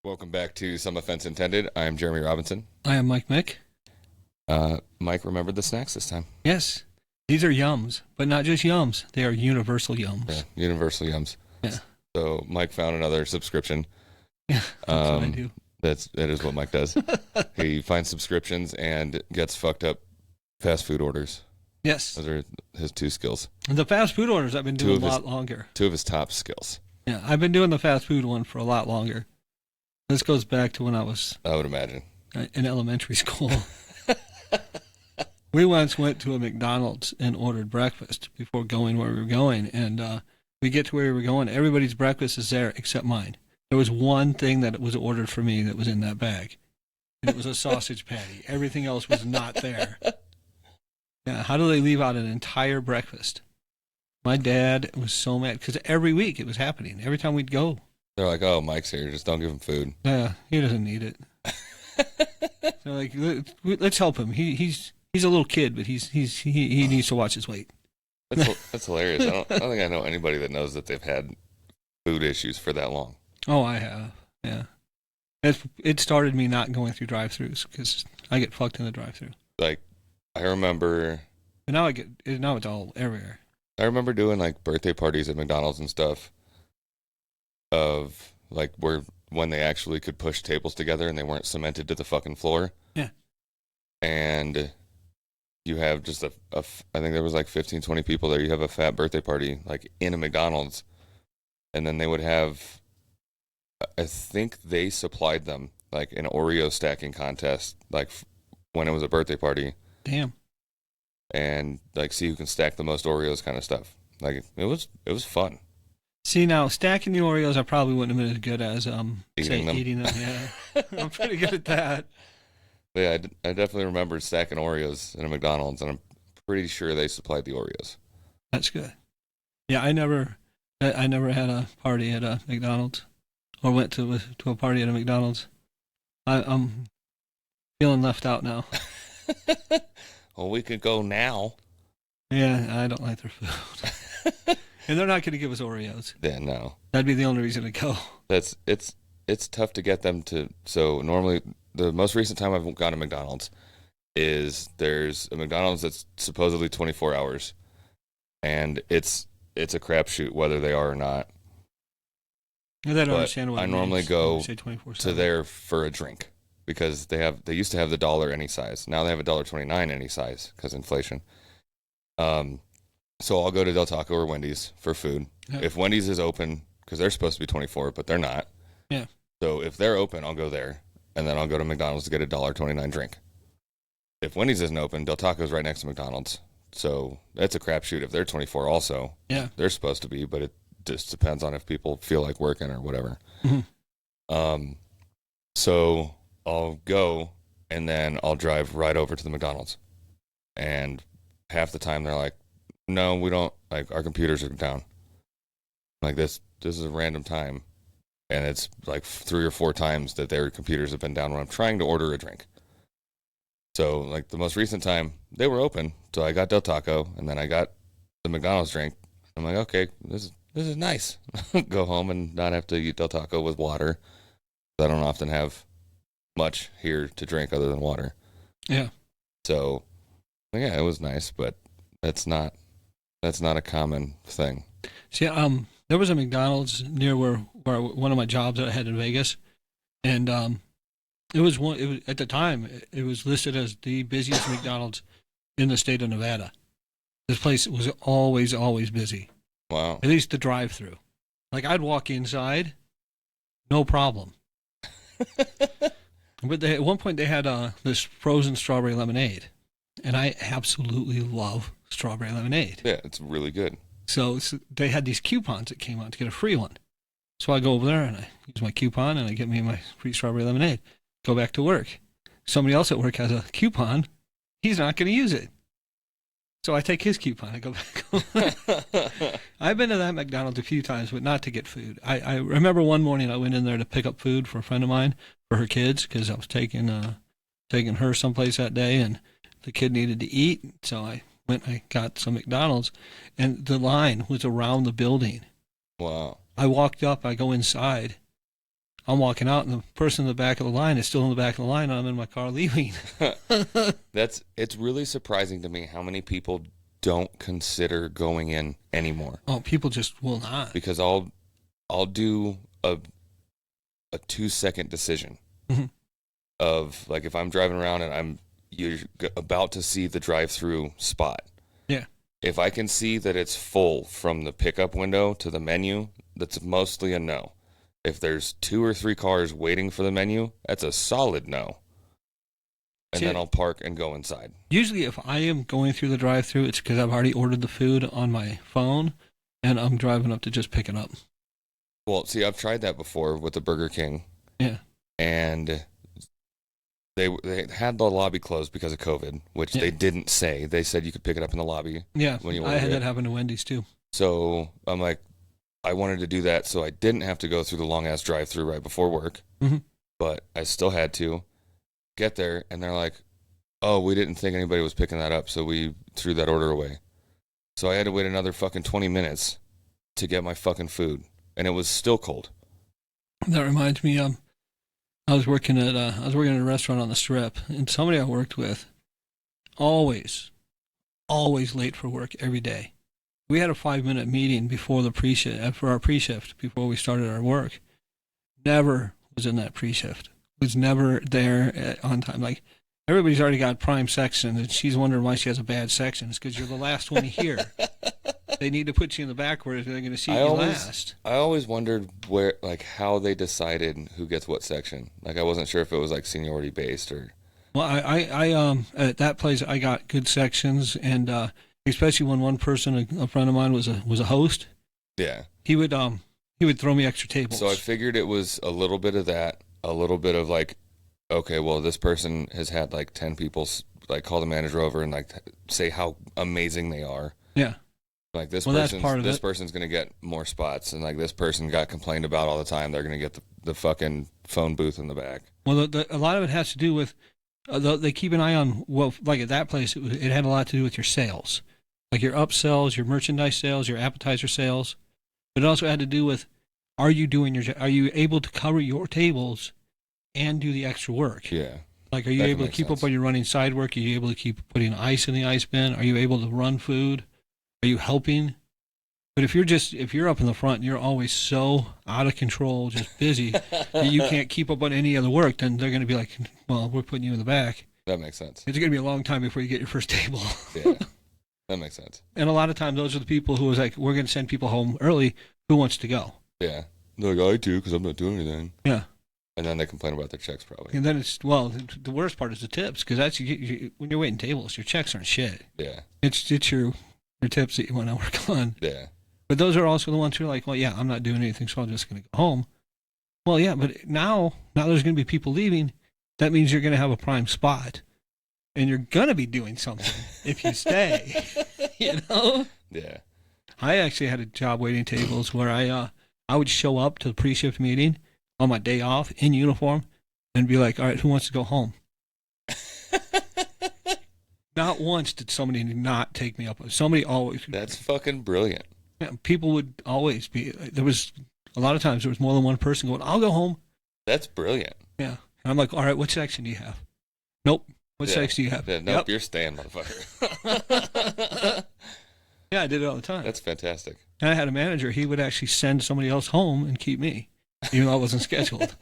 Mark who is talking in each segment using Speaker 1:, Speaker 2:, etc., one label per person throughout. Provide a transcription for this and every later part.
Speaker 1: Welcome back to Some Offense Intended. I am Jeremy Robinson.
Speaker 2: I am Mike Mick.
Speaker 1: Mike remembered the snacks this time.
Speaker 2: Yes. These are yums, but not just yums. They are universal yums.
Speaker 1: Yeah, universal yums.
Speaker 2: Yeah.
Speaker 1: So Mike found another subscription.
Speaker 2: Yeah, that's what I do.
Speaker 1: That is what Mike does. He finds subscriptions and gets fucked up fast food orders.
Speaker 2: Yes.
Speaker 1: Those are his two skills.
Speaker 2: And the fast food orders I've been doing a lot longer.
Speaker 1: Two of his top skills.
Speaker 2: Yeah, I've been doing the fast food one for a lot longer. This goes back to when I was
Speaker 1: I would imagine.
Speaker 2: in elementary school. We once went to a McDonald's and ordered breakfast before going where we were going. And we get to where we were going. Everybody's breakfast is there except mine. There was one thing that was ordered for me that was in that bag. And it was a sausage patty. Everything else was not there. Yeah, how do they leave out an entire breakfast? My dad was so mad because every week it was happening. Every time we'd go.
Speaker 1: They're like, "Oh, Mike's here. Just don't give him food."
Speaker 2: Yeah, he doesn't need it. They're like, let's help him. He's a little kid, but he needs to watch his weight.
Speaker 1: That's hilarious. I don't think I know anybody that knows that they've had food issues for that long.
Speaker 2: Oh, I have. Yeah, it started me not going through drive-thrus because I get fucked in the drive-thru.
Speaker 1: Like, I remember.
Speaker 2: And now it's all everywhere.
Speaker 1: I remember doing like birthday parties at McDonald's and stuff. Of like when they actually could push tables together and they weren't cemented to the fucking floor.
Speaker 2: Yeah.
Speaker 1: And you have just I think there was like 15, 20 people there. You have a fat birthday party like in a McDonald's. And then they would have, I think they supplied them like an Oreo stacking contest, like when it was a birthday party.
Speaker 2: Damn.
Speaker 1: And like see who can stack the most Oreos kind of stuff. Like it was fun.
Speaker 2: See, now, stacking the Oreos I probably wouldn't have been as good as
Speaker 1: eating them.
Speaker 2: Yeah. I'm pretty good at that.
Speaker 1: But yeah, I definitely remember stacking Oreos in a McDonald's, and I'm pretty sure they supplied the Oreos.
Speaker 2: That's good. Yeah, I never had a party at a McDonald's or went to a party at a McDonald's. I'm feeling left out now.
Speaker 1: Well, we could go now.
Speaker 2: Yeah, I don't like their food. And they're not going to give us Oreos.
Speaker 1: Yeah, no.
Speaker 2: That'd be the only reason to go.
Speaker 1: It's tough to get them to. So normally, the most recent time I've gone to McDonald's is there's a McDonald's that's supposedly 24 hours, and it's a crapshoot whether they are or not.
Speaker 2: I don't understand what
Speaker 1: I
Speaker 2: it
Speaker 1: normally
Speaker 2: means
Speaker 1: go
Speaker 2: when you say
Speaker 1: to there for a drink because they used to have the $1 any size. Now they have $1.29 any size because inflation. So I'll go to Del Taco or Wendy's for food. Yeah. If Wendy's is open, because they're supposed to be 24, but they're not.
Speaker 2: Yeah.
Speaker 1: So if they're open, I'll go there, and then I'll go to McDonald's to get a $1.29 drink. If Wendy's isn't open, Del Taco's right next to McDonald's. So that's a crapshoot if they're 24 also.
Speaker 2: Yeah.
Speaker 1: They're supposed to be, but it just depends on if people feel like working or whatever.
Speaker 2: Mm-hmm.
Speaker 1: So I'll go, and then I'll drive right over to the McDonald's. And half the time they're like, "No, we don't, like, our computers are down." Like, this is a random time. And it's like 3 or 4 times that their computers have been down when I'm trying to order a drink. So, like, the most recent time, they were open. So I got Del Taco, and then I got the McDonald's drink. I'm like, okay, this is nice. Go home and not have to eat Del Taco with water. I don't often have much here to drink other than water.
Speaker 2: Yeah.
Speaker 1: So, yeah, it was nice, but that's not a common thing.
Speaker 2: See, there was a McDonald's near where one of my jobs that I had in Vegas, and it was at the time it was listed as the busiest McDonald's in the state of Nevada. This place was always busy.
Speaker 1: Wow.
Speaker 2: At least the drive-thru. Like, I'd walk inside, no problem. But at one point they had this frozen strawberry lemonade, and I absolutely love strawberry lemonade.
Speaker 1: Yeah, it's really good.
Speaker 2: So they had these coupons that came out to get a free one. So I go over there and I use my coupon and I get me my free strawberry lemonade. Go back to work. Somebody else at work has a coupon. He's not going to use it. So I take his coupon. I go back. I've been to that McDonald's a few times, but not to get food. I remember one morning I went in there to pick up food for a friend of mine for her kids because I was taking her someplace that day and the kid needed to eat. So I got some McDonald's, and the line was around the building.
Speaker 1: Wow.
Speaker 2: I walked up, I go inside. I'm walking out, and the person in the back of the line is still in the back of the line, and I'm in my car leaving.
Speaker 1: It's really surprising to me how many people don't consider going in anymore.
Speaker 2: Oh, people just will not.
Speaker 1: Because I'll do a 2-second decision of, like, if I'm driving around and you're about to see the drive-thru spot.
Speaker 2: Yeah.
Speaker 1: If I can see that it's full from the pickup window to the menu, that's mostly a no. If there's 2 or 3 cars waiting for the menu, that's a solid no. And then I'll park and go inside.
Speaker 2: Usually if I am going through the drive-thru, it's because I've already ordered the food on my phone, and I'm driving up to just pick it up.
Speaker 1: Well, see, I've tried that before with the Burger King.
Speaker 2: Yeah.
Speaker 1: And they had the lobby closed because of COVID, which they didn't say. They said you could pick it up in the lobby.
Speaker 2: Yeah,
Speaker 1: when you
Speaker 2: I had that happen to Wendy's too.
Speaker 1: So I'm like, I wanted to do that so I didn't have to go through the long-ass drive-thru right before work.
Speaker 2: Mm-hmm.
Speaker 1: But I still had to get there, and they're like, oh, we didn't think anybody was picking that up, so we threw that order away. So I had to wait another fucking 20 minutes to get my fucking food, and it was still cold.
Speaker 2: That reminds me, I was working at a restaurant on the Strip, and somebody I worked with, always late for work every day. We had a 5-minute meeting before the pre-shift, for our pre-shift, before we started our work. Never was in that pre-shift. Was never there on time. Like, everybody's already got prime section, and she's wondering why she has a bad section. It's because you're the last one here. They need to put you in the back where they're going to see you last. I
Speaker 1: always wondered how they decided who gets what section. Like, I wasn't sure if it was like seniority based or.
Speaker 2: Well, I at that place I got good sections, and especially when one person, a friend of mine, was a host.
Speaker 1: Yeah.
Speaker 2: He would throw me extra tables.
Speaker 1: So I figured it was a little bit of that, a little bit of like, okay, well, this person has had like 10 people like call the manager over and like say how amazing they are.
Speaker 2: Yeah.
Speaker 1: Like this person's going to get more spots, and like this person got complained about all the time. They're going to get the fucking phone booth in the back.
Speaker 2: Well, a lot of it has to do with they keep an eye on, well, like at that place, it had a lot to do with your sales, like your upsells, your merchandise sales, your appetizer sales. But it also had to do with, are you able to cover your tables and do the extra work?
Speaker 1: Yeah.
Speaker 2: Like, are you able to keep up on your running side work? Are you able to keep putting ice in the ice bin? Are you able to run food? Are you helping? But if you're up in the front and you're always so out of control, just busy, that you can't keep up on any other work, then they're going to be like, well, we're putting you in the back.
Speaker 1: That makes sense.
Speaker 2: It's going to be a long time before you get your first table.
Speaker 1: Yeah, that makes sense.
Speaker 2: And a lot of times those are the people who was like, we're going to send people home early. Who wants to go?
Speaker 1: Yeah. They're like, I do because I'm not doing anything.
Speaker 2: Yeah.
Speaker 1: And then they complain about their checks probably.
Speaker 2: And then the worst part is the tips, because that's when you're waiting tables, your checks aren't shit.
Speaker 1: Yeah.
Speaker 2: It's your tips that you want to work on.
Speaker 1: Yeah.
Speaker 2: But those are also the ones who are like, well, yeah, I'm not doing anything, so I'm just going to go home. Well, yeah, but now there's going to be people leaving. That means you're going to have a prime spot, and you're going to be doing something if you stay. You know?
Speaker 1: Yeah.
Speaker 2: I actually had a job waiting tables where I would show up to the pre-shift meeting on my day off in uniform and be like, all right, who wants to go home? Not once did somebody not take me up. Somebody always.
Speaker 1: That's fucking brilliant.
Speaker 2: Yeah, people would always be. There was a lot of times there was more than one person going, I'll go home.
Speaker 1: That's brilliant.
Speaker 2: Yeah. And I'm like, all right, what section do you have? Nope. What section do you have?
Speaker 1: Yeah, nope, yep. You're staying, motherfucker.
Speaker 2: Yeah, I did it all the time.
Speaker 1: That's fantastic.
Speaker 2: And I had a manager. He would actually send somebody else home and keep me, even though I wasn't scheduled.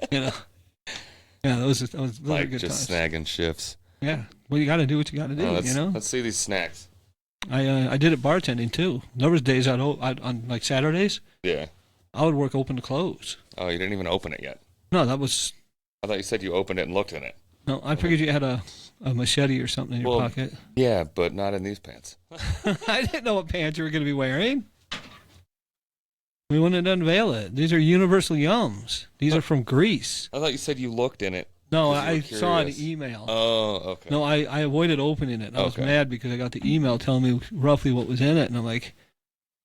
Speaker 2: You know? Yeah, those are good
Speaker 1: just
Speaker 2: times.
Speaker 1: Snagging shifts.
Speaker 2: Yeah. Well, you got to do what you got to do, you know?
Speaker 1: Let's see these snacks.
Speaker 2: I did it bartending, too. There was days I'd on, like, Saturdays.
Speaker 1: Yeah.
Speaker 2: I would work open to close.
Speaker 1: Oh, you didn't even open it yet?
Speaker 2: No, that was...
Speaker 1: I thought you said you opened it and looked in it.
Speaker 2: No, I figured you had a machete or something in your pocket.
Speaker 1: Yeah, but not in these pants.
Speaker 2: I didn't know what pants you were going to be wearing. We wanted to unveil it. These are Universal Yums. These are from Greece.
Speaker 1: I thought you said you looked in it.
Speaker 2: No, I saw an email.
Speaker 1: Oh, okay.
Speaker 2: No, I avoided opening it. I was mad because I got the email telling me roughly what was in it, and I'm like,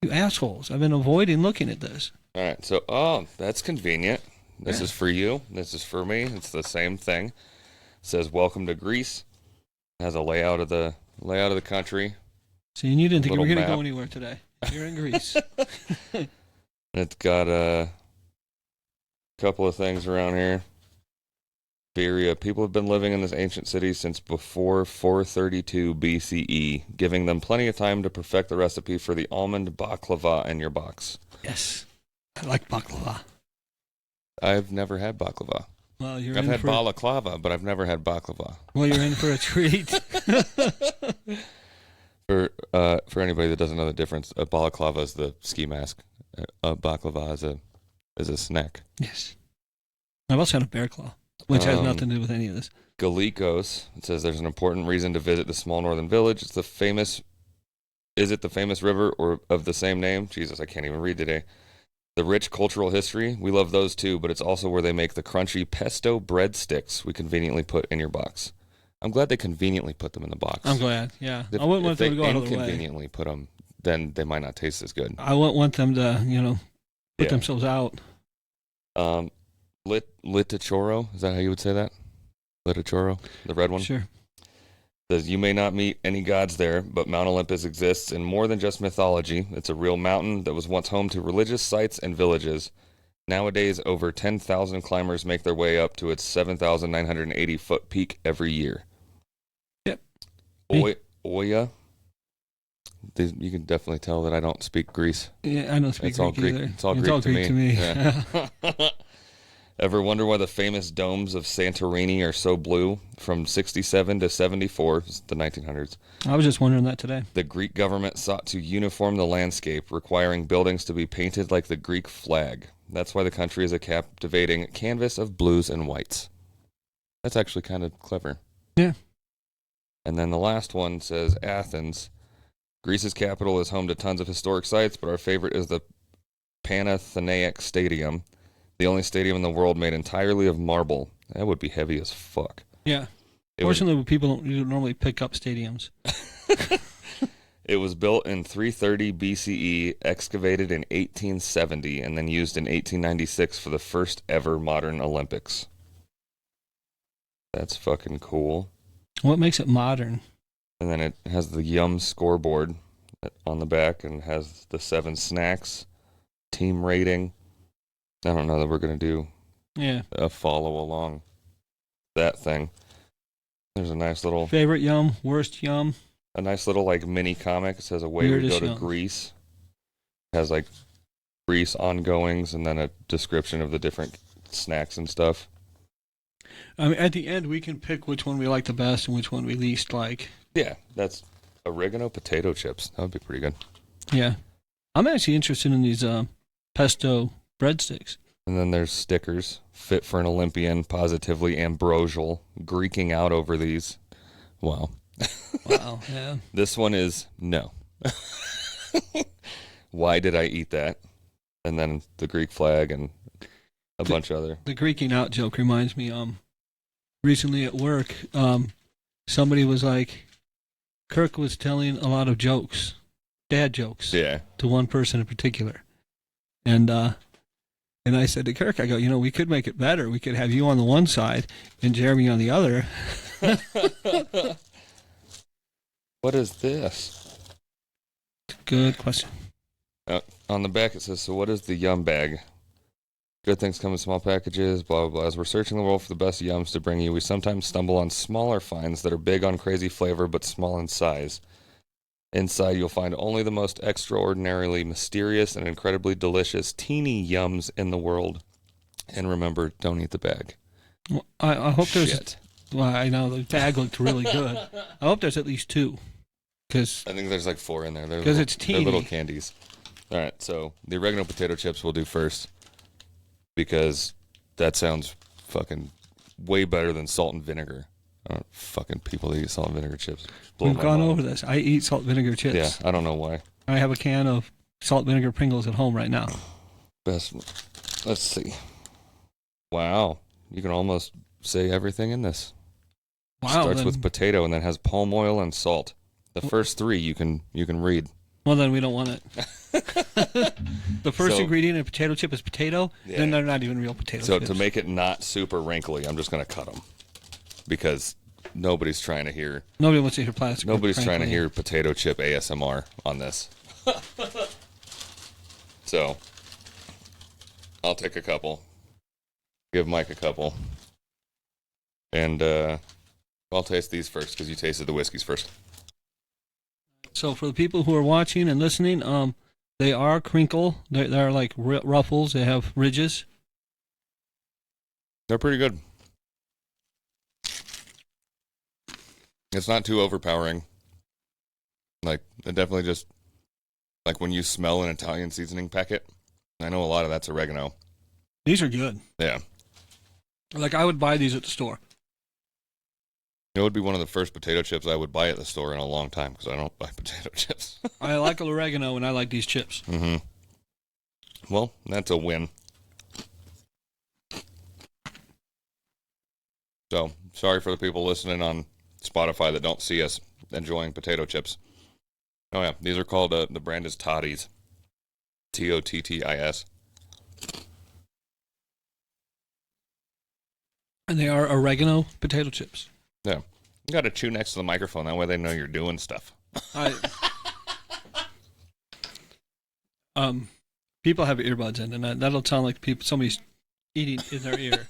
Speaker 2: you assholes, I've been avoiding looking at this.
Speaker 1: All right, so, that's convenient. This is for you. This is for me. It's the same thing. It says, welcome to Greece. It has a layout of the country.
Speaker 2: So you didn't think you were going to go anywhere today. You're in Greece.
Speaker 1: It's got couple of things around here. Beria. People have been living in this ancient city since before 432 BCE, giving them plenty of time to perfect the recipe for the almond baklava in your box.
Speaker 2: Yes. I like baklava.
Speaker 1: I've never had baklava.
Speaker 2: Well,
Speaker 1: I've had balaclava, but I've never had baklava.
Speaker 2: Well, you're in for a treat.
Speaker 1: For anybody that doesn't know the difference, a balaclava is the ski mask. A baklava is a snack.
Speaker 2: Yes. I've also had a bear claw, which has nothing to do with any of this.
Speaker 1: Galikos. It says there's an important reason to visit the small northern village. Is it the famous river or of the same name? Jesus, I can't even read today. The rich cultural history. We love those too, but it's also where they make the crunchy pesto breadsticks we conveniently put in your box. I'm glad they conveniently put them in the box.
Speaker 2: I'm glad, yeah. I wouldn't want them to go out of the way. If they
Speaker 1: inconveniently put them, then they might not taste as good.
Speaker 2: I wouldn't want them to, put themselves out.
Speaker 1: Litachoro, is that how you would say that? Litachoro, the red one?
Speaker 2: Sure.
Speaker 1: Says, you may not meet any gods there, but Mount Olympus exists in more than just mythology. It's a real mountain that was once home to religious sites and villages. Nowadays, over 10,000 climbers make their way up to its 7,980-foot peak every year.
Speaker 2: Yep.
Speaker 1: Oya. You can definitely tell that I don't speak Greece.
Speaker 2: Yeah, I don't speak Greek either.
Speaker 1: It's all Greek to me.
Speaker 2: Yeah.
Speaker 1: Ever wonder why the famous domes of Santorini are so blue? From 67 to 74, the 1900s.
Speaker 2: I was just wondering that today.
Speaker 1: The Greek government sought to uniform the landscape, requiring buildings to be painted like the Greek flag. That's why the country is a captivating canvas of blues and whites. That's actually kind of clever.
Speaker 2: Yeah.
Speaker 1: And then the last one says Athens. Greece's capital is home to tons of historic sites, but our favorite is the Panathinaik Stadium. The only stadium in the world made entirely of marble. That would be heavy as fuck.
Speaker 2: Yeah. Fortunately, people don't normally pick up stadiums.
Speaker 1: It was built in 330 BCE, excavated in 1870, and then used in 1896 for the first ever modern Olympics. That's fucking cool.
Speaker 2: What makes it modern?
Speaker 1: And then it has the Yum scoreboard on the back and has the 7 snacks, team rating. I don't know that we're going to do a follow along that thing. There's a nice little...
Speaker 2: Favorite Yum, worst Yum.
Speaker 1: A nice little like mini comic. It says a way we go to Greece. It has like Greece ongoings and then a description of the different snacks and stuff.
Speaker 2: I mean, at the end, we can pick which one we like the best and which one we least like.
Speaker 1: Yeah, that's Oregano potato chips. That would be pretty good.
Speaker 2: Yeah. I'm actually interested in these Pesto breadsticks.
Speaker 1: And then there's stickers. Fit for an Olympian, positively ambrosial. Greeking out over these. Wow.
Speaker 2: Wow, yeah.
Speaker 1: This one is no. Why did I eat that? And then the Greek flag and a bunch of other.
Speaker 2: The Greeking out joke reminds me, recently at work, somebody was like, Kirk was telling a lot of jokes, dad jokes, to one person in particular. And I said to Kirk, I go, we could make it better. We could have you on the one side and Jeremy on the other.
Speaker 1: What is this?
Speaker 2: Good question.
Speaker 1: On the back it says, so what is the Yum bag? Good things come in small packages, blah, blah, blah. As we're searching the world for the best Yums to bring you, we sometimes stumble on smaller finds that are big on crazy flavor but small in size. Inside you'll find only the most extraordinarily mysterious and incredibly delicious teeny Yums in the world. And remember, don't eat the bag.
Speaker 2: Well, I hope there's... Well, I know the bag looked really good. I hope there's at least 2. I
Speaker 1: think there's like 4 in there.
Speaker 2: Because it's teeny.
Speaker 1: They're little candies. All right, so the oregano potato chips we'll do first because that sounds fucking way better than salt and vinegar. I don't fucking people that eat salt and vinegar chips.
Speaker 2: We've gone over this. I eat salt and vinegar chips.
Speaker 1: Yeah, I don't know why.
Speaker 2: I have a can of salt and vinegar Pringles at home right now.
Speaker 1: Best. Let's see. Wow, you can almost say everything in this.
Speaker 2: Wow.
Speaker 1: Starts with potato and then has palm oil and salt. The first 3 you can read.
Speaker 2: Well, then we don't want it. The first ingredient in a potato chip is potato. Yeah. Then they're not even real potato chips.
Speaker 1: So to make it not super wrinkly, I'm just going to cut them because nobody's trying to hear.
Speaker 2: Nobody wants to hear plastic.
Speaker 1: Nobody's trying to hear potato chip ASMR on this. So I'll take a couple. give Mike a couple. And I'll taste these first because you tasted the whiskeys first.
Speaker 2: So for the people who are watching and listening, they are crinkle. They're like ruffles. They have ridges.
Speaker 1: They're pretty good. It's not too overpowering. Like, it definitely just, like when you smell an Italian seasoning packet, I know a lot of that's oregano.
Speaker 2: These are good.
Speaker 1: Yeah.
Speaker 2: Like, I would buy these at the store.
Speaker 1: It would be one of the first potato chips I would buy at the store in a long time because I don't buy potato chips.
Speaker 2: I like oregano and I like these chips.
Speaker 1: Mm-hmm. Well, that's a win. So, sorry for the people listening on Spotify that don't see us enjoying potato chips. Oh, yeah. These are called, the brand is Toddies. Tottis.
Speaker 2: And they are oregano potato chips.
Speaker 1: Yeah. You got to chew next to the microphone. That way they know you're doing stuff.
Speaker 2: People have earbuds in, and that'll sound like somebody's eating in their ear.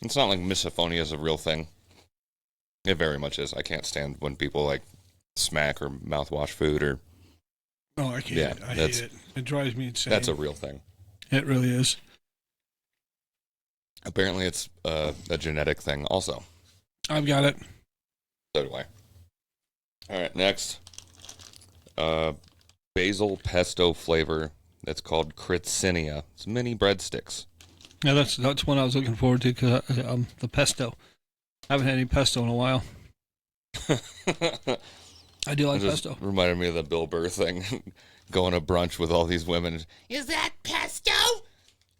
Speaker 1: It's not like misophonia is a real thing. It very much is. I can't stand when people like smack or mouthwash food or.
Speaker 2: Oh, I can't. Yeah, I hate it. It drives me insane.
Speaker 1: That's a real thing.
Speaker 2: It really is.
Speaker 1: Apparently, it's a genetic thing also.
Speaker 2: I've got it.
Speaker 1: So do I. All right, next. Basil pesto flavor. That's called Critsinia. It's mini breadsticks.
Speaker 2: Yeah, that's one I was looking forward to because the pesto. I haven't had any pesto in a while. I do like pesto.
Speaker 1: Reminded me of the Bill Burr thing. Going to brunch with all these women.
Speaker 3: Is that pesto?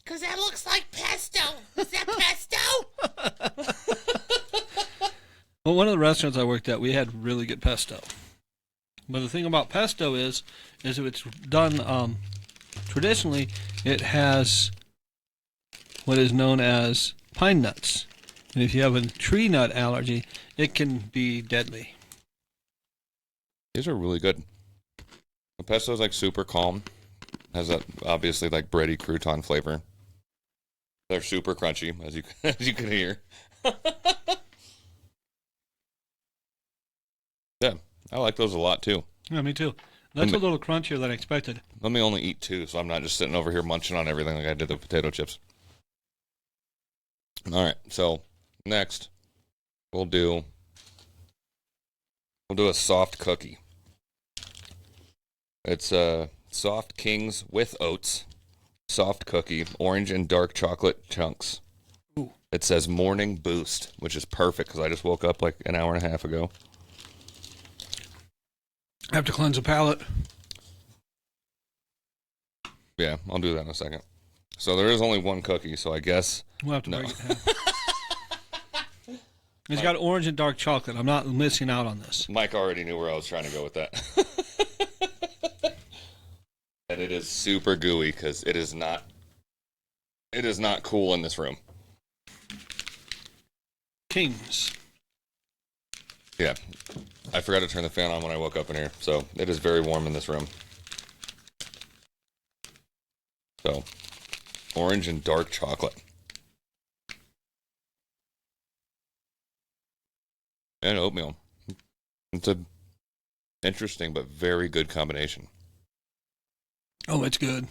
Speaker 3: Because that looks like pesto. Is that pesto?
Speaker 2: Well, one of the restaurants I worked at, we had really good pesto. But the thing about pesto is if it's done traditionally, it has what is known as pine nuts. And if you have a tree nut allergy, it can be deadly.
Speaker 1: These are really good. The pesto is like super calm. Has that obviously like bready crouton flavor. They're super crunchy, as you can hear. Yeah, I like those a lot too.
Speaker 2: Yeah, me too. That's a little crunchier than I expected.
Speaker 1: Let me only eat two, so I'm not just sitting over here munching on everything like I did the potato chips. All right, so next we'll do a soft cookie. It's soft kings with oats, soft cookie, orange and dark chocolate chunks.
Speaker 2: Ooh.
Speaker 1: It says morning boost, which is perfect because I just woke up like an hour and a half ago.
Speaker 2: I have to cleanse the palate.
Speaker 1: Yeah, I'll do that in a second. So there is only one cookie, so I guess
Speaker 2: We'll have to break it in half. It's got orange and dark chocolate. I'm not missing out on this.
Speaker 1: Mike already knew where I was trying to go with that. And it is super gooey because it is not cool in this room.
Speaker 2: Kings.
Speaker 1: Yeah. I forgot to turn the fan on when I woke up in here, so it is very warm in this room. So, orange and dark chocolate. And oatmeal. It's a interesting but very good combination.
Speaker 2: Oh, it's good.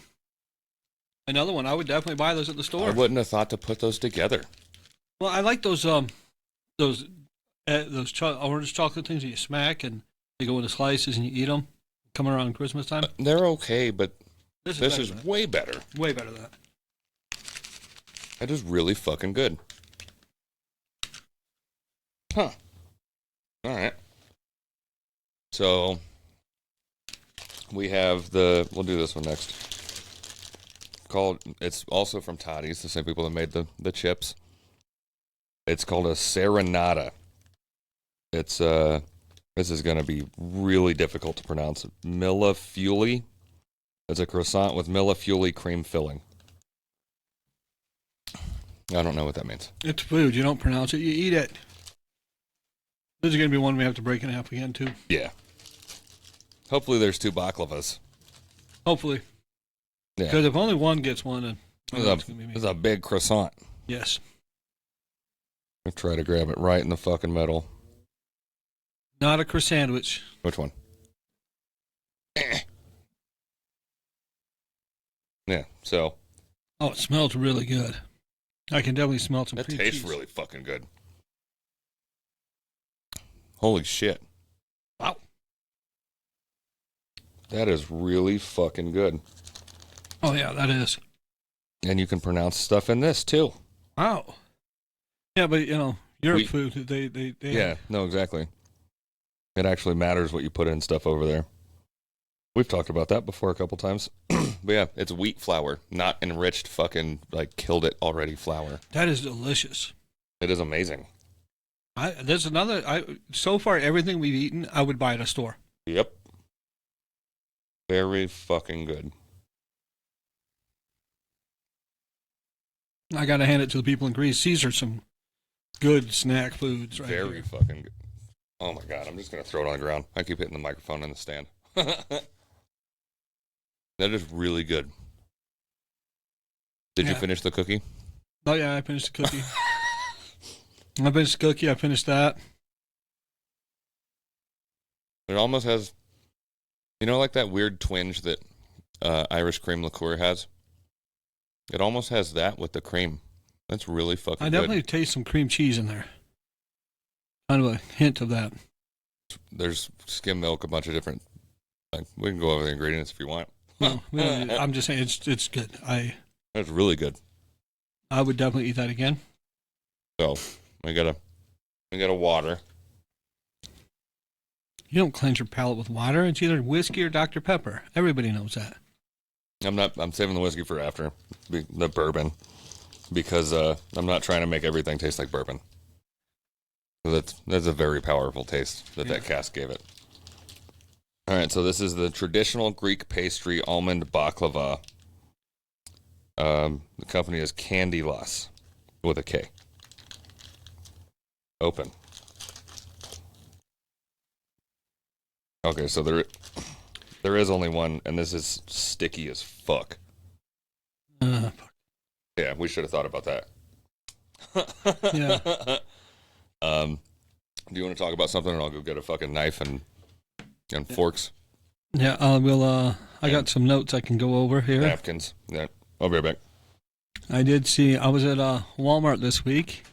Speaker 2: Another one. I would definitely buy those at the store.
Speaker 1: I wouldn't have thought to put those together.
Speaker 2: Well, I like those orange chocolate things that you smack and they go into slices and you eat them. Coming around Christmas time.
Speaker 1: They're okay, but this is
Speaker 2: better
Speaker 1: way better.
Speaker 2: Way better than that.
Speaker 1: That is really fucking good. Huh. All right. So we have we'll do this one next. It's also from Toddies, the same people that made the chips. It's called a Serenata. It's this is going to be really difficult to pronounce. Millefeuille. It's a croissant with millefeuille cream filling. I don't know what that means.
Speaker 2: It's food. You don't pronounce it. You eat it. This is going to be one we have to break in half again, too.
Speaker 1: Yeah. Hopefully there's two baklavas.
Speaker 2: Hopefully.
Speaker 1: Yeah.
Speaker 2: Because if only one gets one,
Speaker 1: This is a big croissant.
Speaker 2: Yes.
Speaker 1: I'll try to grab it right in the fucking middle.
Speaker 2: Not a croissant sandwich.
Speaker 1: Which one? Yeah, so.
Speaker 2: Oh, it smells really good. I can definitely smell some
Speaker 1: That
Speaker 2: cream
Speaker 1: tastes
Speaker 2: cheese.
Speaker 1: really fucking good. Holy shit.
Speaker 2: Wow.
Speaker 1: That is really fucking good.
Speaker 2: Oh, yeah, that is.
Speaker 1: And you can pronounce stuff in this, too.
Speaker 2: Wow. Yeah, but, Europe food, they
Speaker 1: Yeah, no, exactly. It actually matters what you put in stuff over there. We've talked about that before a couple times. But yeah, it's wheat flour, not enriched fucking, killed it already flour.
Speaker 2: That is delicious.
Speaker 1: It is amazing.
Speaker 2: So far, everything we've eaten, I would buy at a store.
Speaker 1: Yep. Very fucking good.
Speaker 2: I got to hand it to the people in Greece. These are some good snack foods right
Speaker 1: Very
Speaker 2: here.
Speaker 1: fucking good. Oh my God, I'm just going to throw it on the ground. I keep hitting the microphone in the stand. That is really good. Did you finish the cookie?
Speaker 2: Oh, yeah, I finished the cookie. I finished that.
Speaker 1: It almost has, like that weird twinge that Irish cream liqueur has? It almost has that with the cream. That's really fucking good.
Speaker 2: I definitely taste some cream cheese in there. Kind of a hint of that.
Speaker 1: There's skim milk, a bunch of different, we can go over the ingredients if you want.
Speaker 2: No, I'm just saying it's good.
Speaker 1: That's really good.
Speaker 2: I would definitely eat that again.
Speaker 1: So, we got a water.
Speaker 2: You don't cleanse your palate with water. It's either whiskey or Dr. Pepper. Everybody knows that.
Speaker 1: I'm saving the whiskey for after, the bourbon, because I'm not trying to make everything taste like bourbon. So that's a very powerful taste that cask gave it. All right, so this is the traditional Greek pastry almond baklava. The company is Candylas with a K. Open. Okay, so there is only one, and this is sticky as fuck. Yeah, we should have thought about that.
Speaker 2: Yeah.
Speaker 1: Do you want to talk about something, and I'll go get a fucking knife and forks?
Speaker 2: Yeah, I got some notes I can go over here.
Speaker 1: Napkins. Yeah, I'll be right back.
Speaker 2: I was at Walmart this week,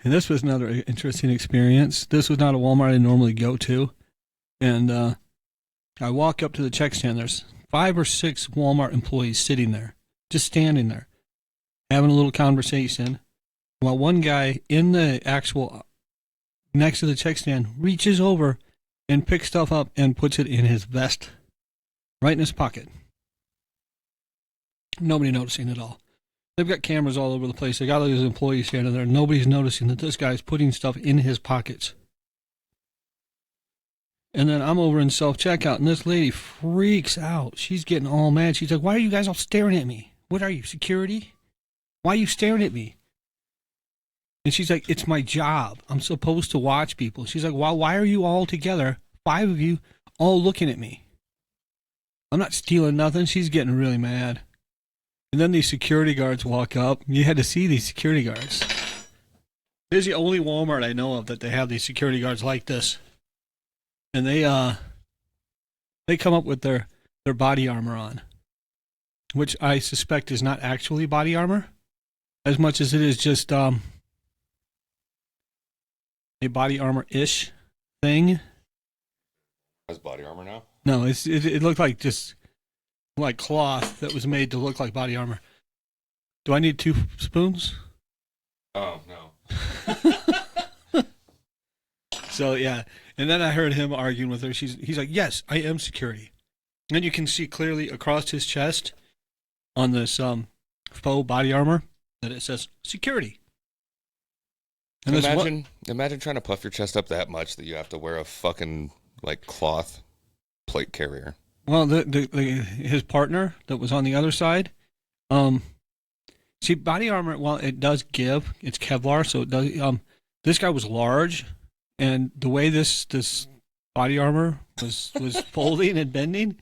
Speaker 2: and this was another interesting experience. This was not a Walmart I normally go to, and I walk up to the check stand. There's 5 or 6 Walmart employees sitting there, just standing there, having a little conversation, while one guy in the actual next to the check stand reaches over and picks stuff up and puts it in his vest, right in his pocket. Nobody noticing at all. They've got cameras all over the place. They got all these employees standing there. Nobody's noticing that this guy's putting stuff in his pockets. And then I'm over in self-checkout, and this lady freaks out. She's getting all mad. She's like, "Why are you guys all staring at me? What are you, security? Why are you staring at me?" And she's like, "It's my job. I'm supposed to watch people." She's like, "Well, why are you all together, 5 of you, all looking at me? I'm not stealing nothing." She's getting really mad. And then these security guards walk up. You had to see these security guards. This is the only Walmart I know of that they have these security guards like this. And they come up with their body armor on, which I suspect is not actually body armor, as much as it is just a body armor-ish thing.
Speaker 1: Has body armor now?
Speaker 2: No, it looked like just like cloth that was made to look like body armor. Do I need 2 spoons?
Speaker 1: Oh, no.
Speaker 2: So, yeah. And then I heard him arguing with her. He's like, "Yes, I am security." And you can see clearly across his chest on this faux body armor that it says security. And
Speaker 1: imagine trying to puff your chest up that much that you have to wear a fucking cloth plate carrier.
Speaker 2: Well, his partner that was on the other side, see, body armor, while it does give, it's Kevlar, so it does. This guy was large, and the way this body armor was folding and bending,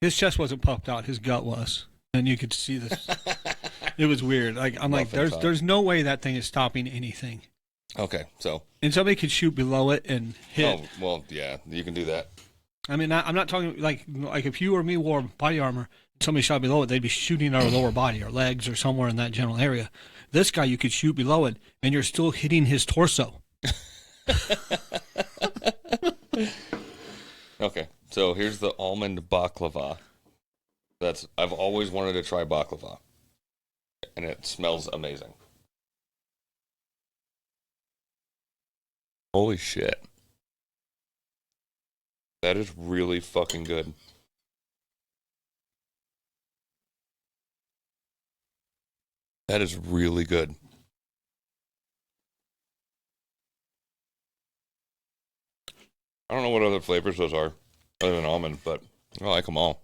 Speaker 2: his chest wasn't puffed out, his gut was. and you could see this. It was weird. Like I'm like,
Speaker 1: Muffin top.
Speaker 2: there's no way that thing is stopping anything.
Speaker 1: Okay, so.
Speaker 2: And somebody could shoot below it and hit.
Speaker 1: Oh, well, yeah, you can do that.
Speaker 2: I mean, I'm not talking like if you or me wore body armor, somebody shot below it, they'd be shooting our lower body or legs or somewhere in that general area. This guy, you could shoot below it, and you're still hitting his torso.
Speaker 1: Okay, so here's the almond baklava. I've always wanted to try baklava, and it smells amazing. Holy shit. That is really fucking good. That is really good. I don't know what other flavors those are, other than almond, but I like them all.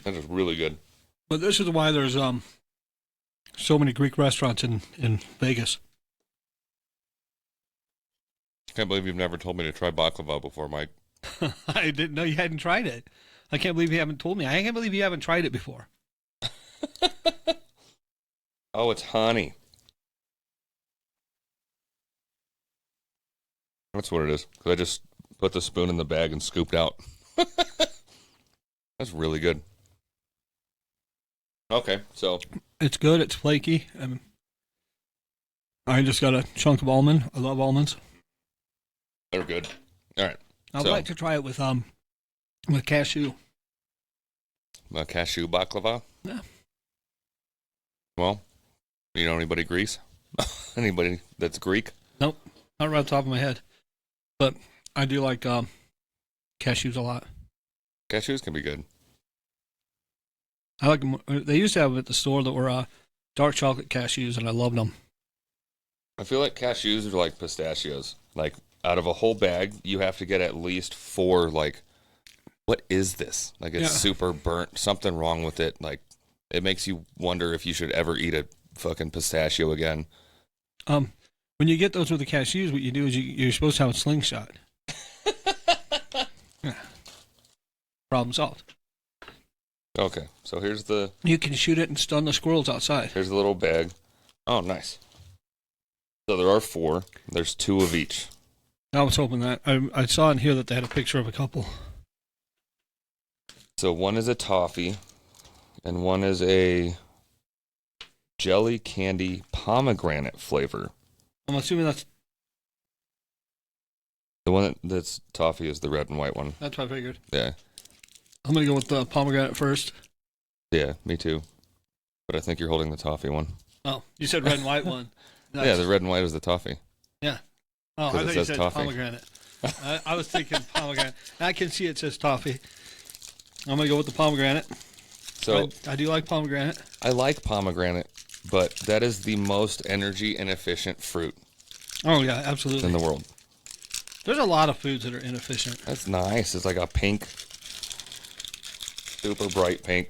Speaker 1: That is really good.
Speaker 2: But this is why there's so many Greek restaurants in Vegas.
Speaker 1: Can't believe you've never told me to try baklava before, Mike.
Speaker 2: I didn't know you hadn't tried it. I can't believe you haven't told me. I can't believe you haven't tried it before.
Speaker 1: Oh, it's honey. That's what it is. 'Cause I just put the spoon in the bag and scooped out. That's really good. Okay, so
Speaker 2: It's good. It's flaky. I just got a chunk of almond. I love almonds.
Speaker 1: they're good. All right.
Speaker 2: I'd like to try it with cashew.
Speaker 1: Cashew baklava?
Speaker 2: Yeah.
Speaker 1: Well, you know anybody Greece? Anybody that's Greek?
Speaker 2: Nope, not right off the top of my head. But I do like cashews a lot.
Speaker 1: Cashews can be good.
Speaker 2: I like them. They used to have them at the store that were dark chocolate cashews, and I loved them.
Speaker 1: I feel like cashews are like pistachios. Like, out of a whole bag, you have to get at least 4, like, what is this? Like, it's super burnt. Something wrong with it. Like, it makes you wonder if you should ever eat a fucking pistachio again.
Speaker 2: When you get those with the cashews, what you do is you're supposed to have a slingshot. Yeah. Problem solved.
Speaker 1: Okay, so here's the
Speaker 2: You can shoot it and stun the squirrels outside.
Speaker 1: little bag. Oh, nice. So there are 4. There's 2 of each.
Speaker 2: I was hoping that. I saw in here that they had a picture of a couple.
Speaker 1: So one is a toffee, and one is a jelly candy pomegranate flavor.
Speaker 2: I'm assuming that's
Speaker 1: The one that's toffee is the red and white one.
Speaker 2: what I figured.
Speaker 1: Yeah.
Speaker 2: I'm going to go with the pomegranate first.
Speaker 1: Yeah, me too. But I think you're holding the toffee one.
Speaker 2: Oh, you said red and white one. Nice.
Speaker 1: Yeah, the red and white is the toffee.
Speaker 2: Yeah. Oh,
Speaker 1: 'Cause
Speaker 2: I
Speaker 1: it
Speaker 2: thought you
Speaker 1: says
Speaker 2: said
Speaker 1: toffee.
Speaker 2: pomegranate. I was thinking pomegranate. I can see it says toffee. I'm going to go with the pomegranate.
Speaker 1: So
Speaker 2: I do like pomegranate.
Speaker 1: I like pomegranate, but that is the most energy inefficient fruit
Speaker 2: Oh, yeah, absolutely.
Speaker 1: in the world.
Speaker 2: There's a lot of foods that are inefficient.
Speaker 1: That's nice. It's like a pink, super bright pink.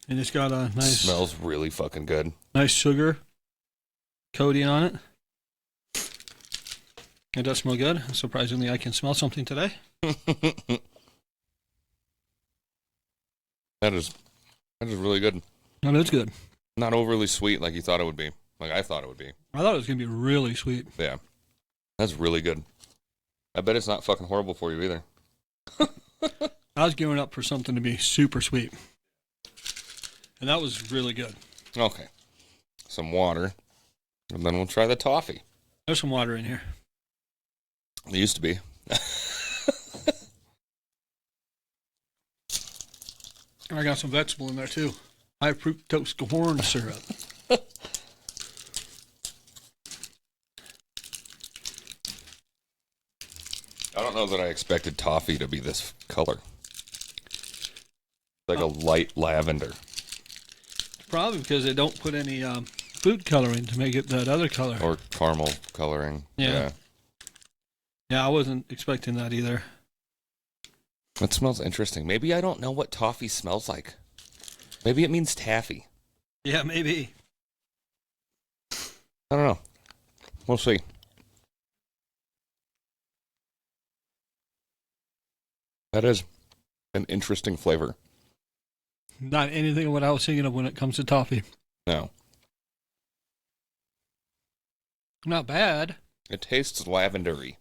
Speaker 2: And it's got a
Speaker 1: Smells really fucking good.
Speaker 2: nice sugar coating on it. It does smell good. Surprisingly, I can smell something today.
Speaker 1: That is really good.
Speaker 2: That is good.
Speaker 1: Not overly sweet like you thought it would be. Like I thought it would be.
Speaker 2: I thought it was going to be really sweet.
Speaker 1: Yeah. That's really good. I bet it's not fucking horrible for you either.
Speaker 2: I was gearing up for something to be super sweet. And that was really good.
Speaker 1: Okay. Some water. And then we'll try the toffee.
Speaker 2: There's some water in here.
Speaker 1: It used to be.
Speaker 2: I got some vegetable in there too. High fructose corn syrup.
Speaker 1: I don't know that I expected toffee to be this color. Like a light lavender.
Speaker 2: Probably because they don't put any food coloring to make it that other color.
Speaker 1: Or caramel coloring.
Speaker 2: Yeah. Yeah, I wasn't expecting that either.
Speaker 1: That smells interesting. Maybe I don't know what toffee smells like. Maybe it means taffy.
Speaker 2: Yeah, maybe.
Speaker 1: I don't know. We'll see. That is an interesting flavor.
Speaker 2: not anything of what I was thinking of when it comes to toffee.
Speaker 1: No.
Speaker 2: Not bad.
Speaker 1: It tastes lavendery.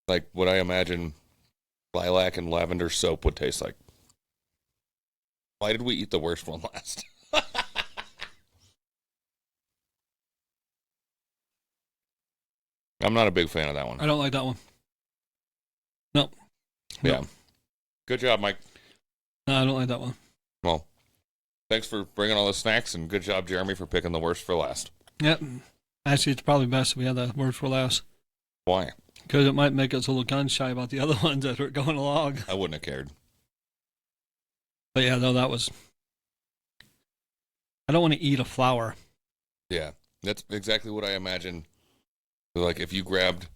Speaker 1: Like what I imagine lilac and lavender soap would taste like. Why did we eat the worst one last? I'm not a big fan of that one.
Speaker 2: I don't like that one. No.
Speaker 1: Yeah. Good job, Mike.
Speaker 2: No, I don't like that one.
Speaker 1: Well, thanks for bringing all the snacks, and good job, Jeremy, for picking the worst for last.
Speaker 2: Yep. Actually, it's probably best if we had the worst for last.
Speaker 1: Why?
Speaker 2: Because it might make us a little gun shy about the other ones that are going along.
Speaker 1: I wouldn't have cared.
Speaker 2: But yeah, no, that was... I don't want to eat a flower.
Speaker 1: Yeah, that's exactly what I imagine. Like if you grabbed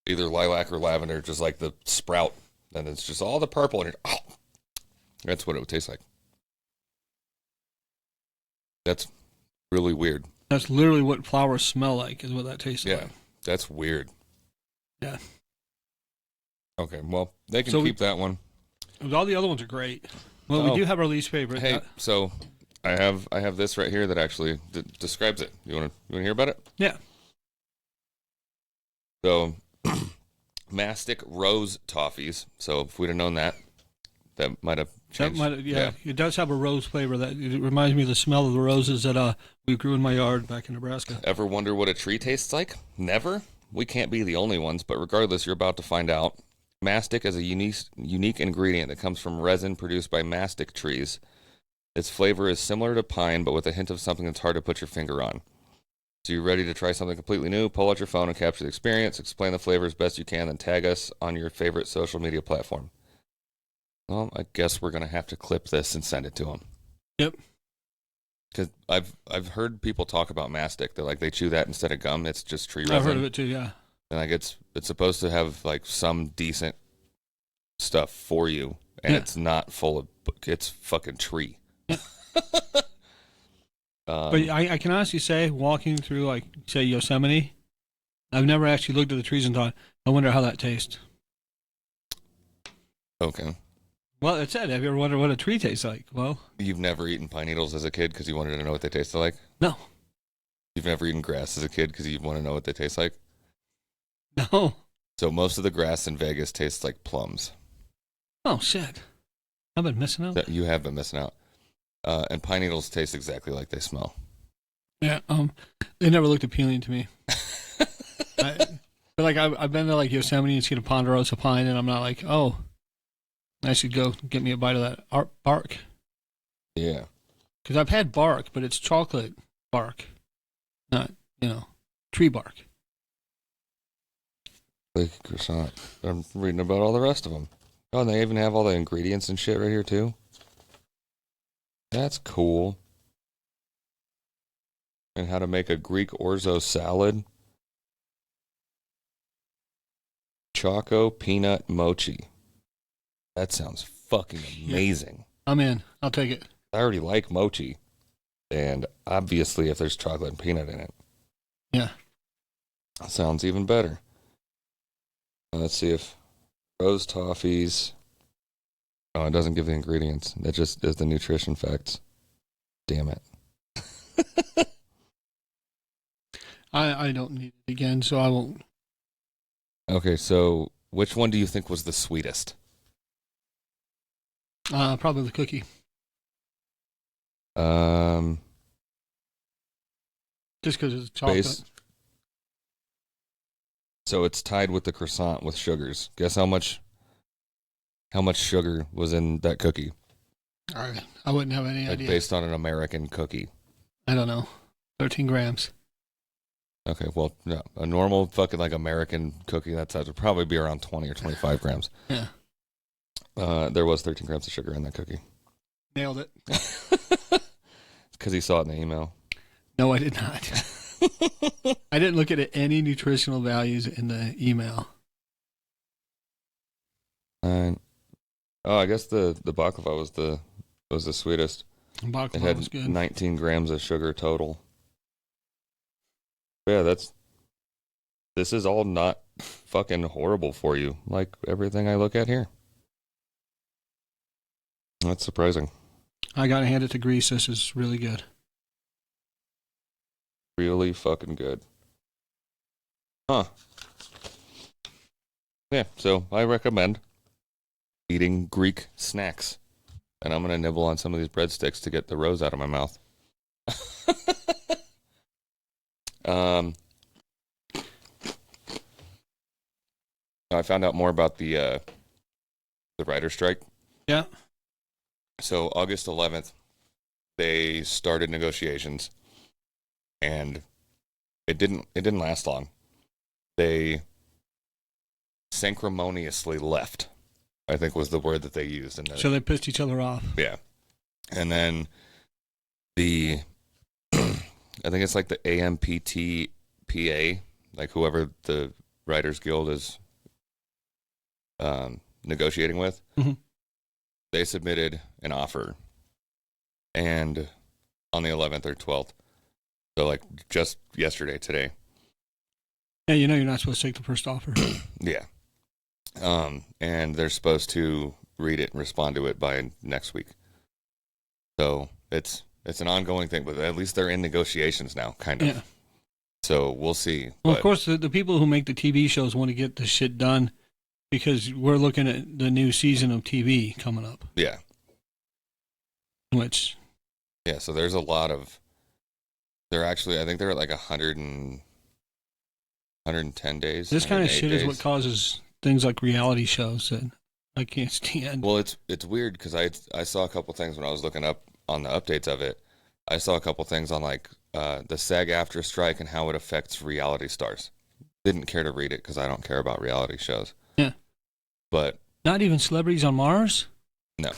Speaker 1: either lilac or lavender, just like the sprout, then it's just all the purple, and you're, oh, that's what it would taste like. That's really weird.
Speaker 2: That's literally what flowers smell like, is what that tastes like.
Speaker 1: Yeah, that's weird.
Speaker 2: Yeah.
Speaker 1: Okay, well, they can keep that one.
Speaker 2: All the other ones are great. Well, we do have our least favorite.
Speaker 1: Hey, so I have this right here that actually describes it. You want to hear about it?
Speaker 2: Yeah.
Speaker 1: So, mastic rose toffees. So if we'd have known that might have changed.
Speaker 2: Yeah, it does have a rose flavor. That it reminds me of the smell of the roses that we grew in my yard back in Nebraska.
Speaker 1: Ever wonder what a tree tastes like? Never? We can't be the only ones, but regardless, you're about to find out. Mastic is a unique ingredient that comes from resin produced by mastic trees. Its flavor is similar to pine, but with a hint of something that's hard to put your finger on. So you're ready to try something completely new? Pull out your phone and capture the experience. Explain the flavor as best you can, then tag us on your favorite social media platform. Well, I guess we're gonna have to clip this and send it to them.
Speaker 2: Yep.
Speaker 1: Because I've heard people talk about mastic. They're like they chew that instead of gum. It's just tree resin.
Speaker 2: I've heard of it too. Yeah.
Speaker 1: And like it's supposed to have like some decent stuff for you, and it's not full of. It's fucking tree.
Speaker 2: Yeah. But I can honestly say, walking through like say Yosemite, I've never actually looked at the trees and thought, I wonder how that tastes.
Speaker 1: Okay.
Speaker 2: Well, it said, have you ever wondered what a tree tastes like? Well,
Speaker 1: You've never eaten pine needles as a kid because you wanted to know what they tasted like?
Speaker 2: no.
Speaker 1: You've never eaten grass as a kid because you want to know what they taste like?
Speaker 2: No.
Speaker 1: So most of the grass in Vegas tastes like plums.
Speaker 2: Oh, shit. I've been missing out.
Speaker 1: You have been missing out. And pine needles taste exactly like they smell.
Speaker 2: Yeah, they never looked appealing to me. But like I've been to like Yosemite and seen a ponderosa pine, and I'm not like, oh, I should go get me a bite of that bark.
Speaker 1: Yeah.
Speaker 2: Because I've had bark, but it's chocolate bark, not tree bark.
Speaker 1: Like croissant. I'm reading about all the rest of them. Oh, and they even have all the ingredients and shit right here too. That's cool. And how to make a Greek orzo salad. Choco peanut mochi. That sounds fucking amazing.
Speaker 2: Yeah. I'm in. I'll take it.
Speaker 1: I already like mochi. And obviously if there's chocolate and peanut in it.
Speaker 2: Yeah.
Speaker 1: Sounds even better. Let's see if rose toffees. Oh, it doesn't give the ingredients. It just does the nutrition facts. Damn it.
Speaker 2: I don't need it again, so I won't.
Speaker 1: Okay, so which one do you think was the sweetest?
Speaker 2: Probably the cookie. Just because it's chocolate.
Speaker 1: So it's tied with the croissant with sugars. Guess how much sugar was in that cookie?
Speaker 2: I wouldn't have any idea.
Speaker 1: Based on an American cookie.
Speaker 2: I don't know. 13 grams.
Speaker 1: Okay, well, no. A normal fucking like American cookie that size would probably be around 20 or 25 grams.
Speaker 2: Yeah.
Speaker 1: There was 13 grams of sugar in that cookie.
Speaker 2: Nailed it.
Speaker 1: Because he saw it in the email.
Speaker 2: No, I did not. I didn't look at any nutritional values in the email.
Speaker 1: I guess the baklava was the sweetest.
Speaker 2: Baklava was good.
Speaker 1: 19 grams of sugar total. Yeah, this is all not fucking horrible for you, like everything I look at here. That's surprising.
Speaker 2: I gotta hand it to Grease. This is really good.
Speaker 1: Really fucking good. Huh. Yeah, so I recommend eating Greek snacks. And I'm going to nibble on some of these breadsticks to get the rose out of my mouth. I found out more about the writer's strike.
Speaker 2: Yeah.
Speaker 1: So August 11th, they started negotiations, and it didn't last long. They sanctimoniously left, I think was the word that they used.
Speaker 2: So they pissed each other off.
Speaker 1: Yeah. And then I think it's like the AMPTPA, like whoever the Writers Guild is negotiating with, they submitted an offer. And on the 11th or 12th, so like just yesterday, today.
Speaker 2: Yeah, you know you're not supposed to take the first offer.
Speaker 1: Yeah. And they're supposed to read it and respond to it by next week. So it's an ongoing thing, but at least they're in negotiations now, kind of.
Speaker 2: Yeah.
Speaker 1: So we'll see.
Speaker 2: Well, of course, the people who make the TV shows want to get this shit done because we're looking at the new season of TV coming up.
Speaker 1: Yeah.
Speaker 2: Which.
Speaker 1: Yeah, so there's a lot of. They're actually, I think they're at like 110 days.
Speaker 2: This kind of shit
Speaker 1: days.
Speaker 2: is what causes things like reality shows that I can't stand.
Speaker 1: Well, it's weird because I saw a couple things when I was looking up on the updates of it. I saw a couple things on like the SAG-AFTRA strike and how it affects reality stars. Didn't care to read it because I don't care about reality shows.
Speaker 2: Yeah.
Speaker 1: But
Speaker 2: not even Celebrities on Mars?
Speaker 1: No.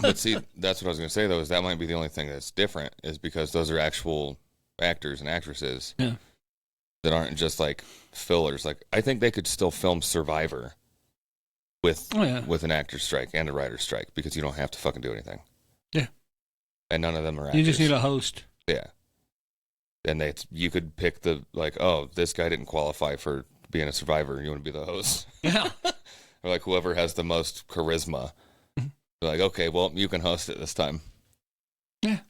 Speaker 1: But see, that's what I was going to say, though, is that might be the only thing that's different, is because those are actual actors and actresses that aren't just like fillers. Like, I think they could still film Survivor with an actor's strike and a writer's strike because you don't have to fucking do anything.
Speaker 2: Yeah.
Speaker 1: And none of them are actors.
Speaker 2: You just need a host.
Speaker 1: Yeah. And you could pick the, like, oh, this guy didn't qualify for being a survivor. You want to be the host?
Speaker 2: Yeah.
Speaker 1: Or like whoever has the most charisma. Like, okay, well, you can host it this time.
Speaker 2: Yeah.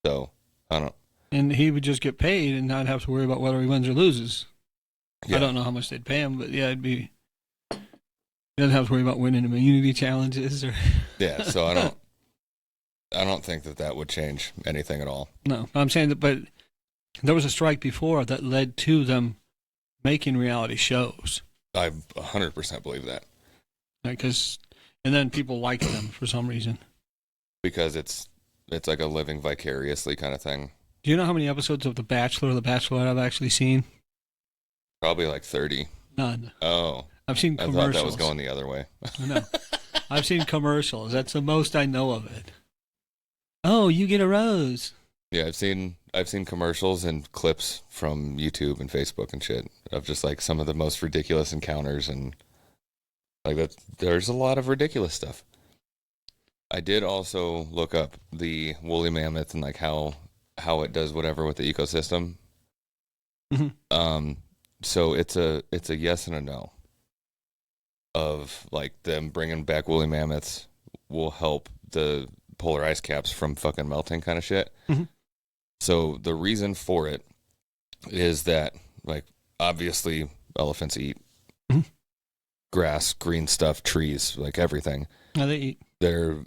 Speaker 1: So, I don't.
Speaker 2: And he would just get paid and not have to worry about whether he wins or loses.
Speaker 1: Yeah.
Speaker 2: I don't know how much they'd pay him, but yeah, it'd be. He doesn't have to worry about winning immunity challenges or.
Speaker 1: Yeah, so I don't think that would change anything at all.
Speaker 2: No, I'm saying that, but there was a strike before that led to them making reality shows.
Speaker 1: I 100% believe that.
Speaker 2: Because, and then people like them for some reason.
Speaker 1: Because it's like a living vicariously kind of thing.
Speaker 2: Do you know how many episodes of The Bachelor or The Bachelorette I've actually seen?
Speaker 1: Probably like 30.
Speaker 2: None.
Speaker 1: Oh.
Speaker 2: I've seen commercials.
Speaker 1: I thought that was going the other way.
Speaker 2: No. I've seen commercials. That's the most I know of it. Oh, you get a rose.
Speaker 1: Yeah, I've seen commercials and clips from YouTube and Facebook and shit of just like some of the most ridiculous encounters, and like that. There's a lot of ridiculous stuff. I did also look up the woolly mammoth and like how it does whatever with the ecosystem.
Speaker 2: Mm-hmm.
Speaker 1: So it's a yes and a no. Of like them bringing back woolly mammoths will help the polar ice caps from fucking melting kind of shit.
Speaker 2: Mm-hmm.
Speaker 1: So the reason for it is that, like, obviously elephants eat grass, green stuff, trees, like everything.
Speaker 2: Yeah, they eat.
Speaker 1: There are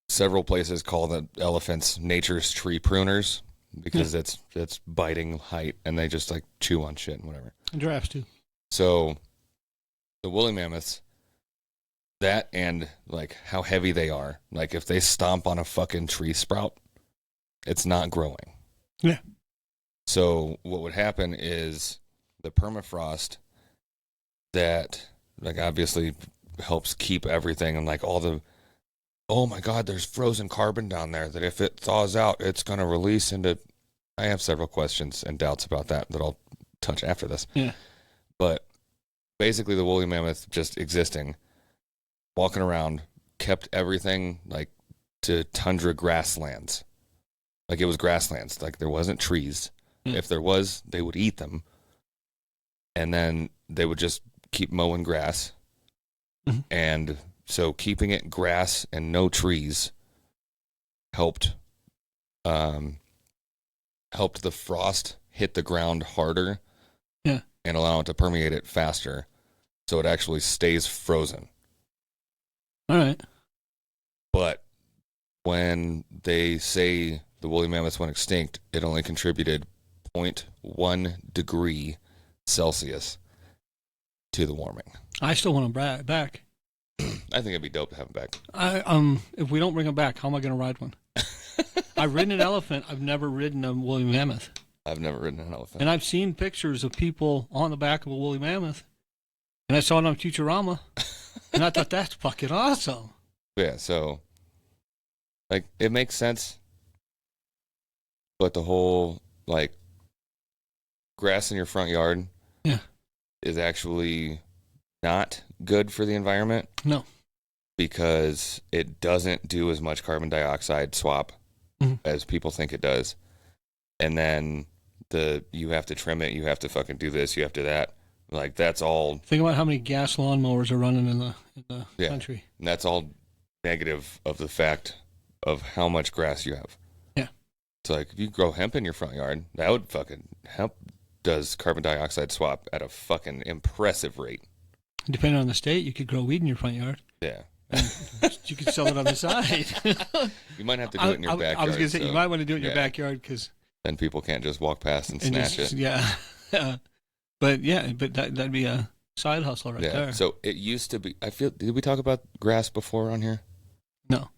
Speaker 1: several places call the elephants nature's tree pruners because it's biting height and they just like chew on shit and whatever.
Speaker 2: And giraffes too.
Speaker 1: So the woolly mammoths, that and like how heavy they are, like if they stomp on a fucking tree sprout, it's not growing.
Speaker 2: Yeah. So
Speaker 1: what would happen is the permafrost that like obviously helps keep everything and like all the, oh my God, there's frozen carbon down there that if it thaws out, it's going to release into, I have several questions and doubts about that I'll touch after this.
Speaker 2: Yeah.
Speaker 1: But basically the woolly mammoth just existing, walking around, kept everything like to tundra grasslands. Like it was grasslands. Like there wasn't trees. If there was, they would eat them. And then they would just keep mowing grass and so keeping it grass and no trees helped the frost hit the ground harder.
Speaker 2: Yeah.
Speaker 1: And allow it to permeate it faster, so it actually stays frozen.
Speaker 2: All right.
Speaker 1: But when they say the woolly mammoths went extinct, it only contributed 0.1 degree Celsius to the warming.
Speaker 2: I still want them back.
Speaker 1: I think it'd be dope to have them back.
Speaker 2: If we don't bring them back, how am I going to ride one? I've ridden an elephant. I've never ridden a woolly mammoth.
Speaker 1: I've never ridden an elephant.
Speaker 2: And I've seen pictures of people on the back of a woolly mammoth. And I saw it on Futurama. And I thought, that's fucking awesome.
Speaker 1: Yeah, so, like, it makes sense. But the whole, like, grass in your front yard is actually not good for the environment.
Speaker 2: No.
Speaker 1: Because it doesn't do as much carbon dioxide swap as people think it does. And then you have to trim it, you have to fucking do this, you have to that. Like, that's all.
Speaker 2: Think about how many gas lawnmowers are running in the country.
Speaker 1: And that's all negative of the fact of how much grass you have.
Speaker 2: Yeah.
Speaker 1: So, like, if you grow hemp in your front yard, that would fucking, hemp does carbon dioxide swap at a fucking impressive rate.
Speaker 2: Depending on the state, you could grow weed in your front yard.
Speaker 1: Yeah.
Speaker 2: And you could sell it on the side.
Speaker 1: You might have to do it in your backyard.
Speaker 2: I was going to say, you might want to do it in your
Speaker 1: yeah.
Speaker 2: backyard because
Speaker 1: then people can't just walk past and snatch it.
Speaker 2: Yeah. But that'd be a side hustle right there.
Speaker 1: So it used to be, did we talk about grass before on here?
Speaker 2: No.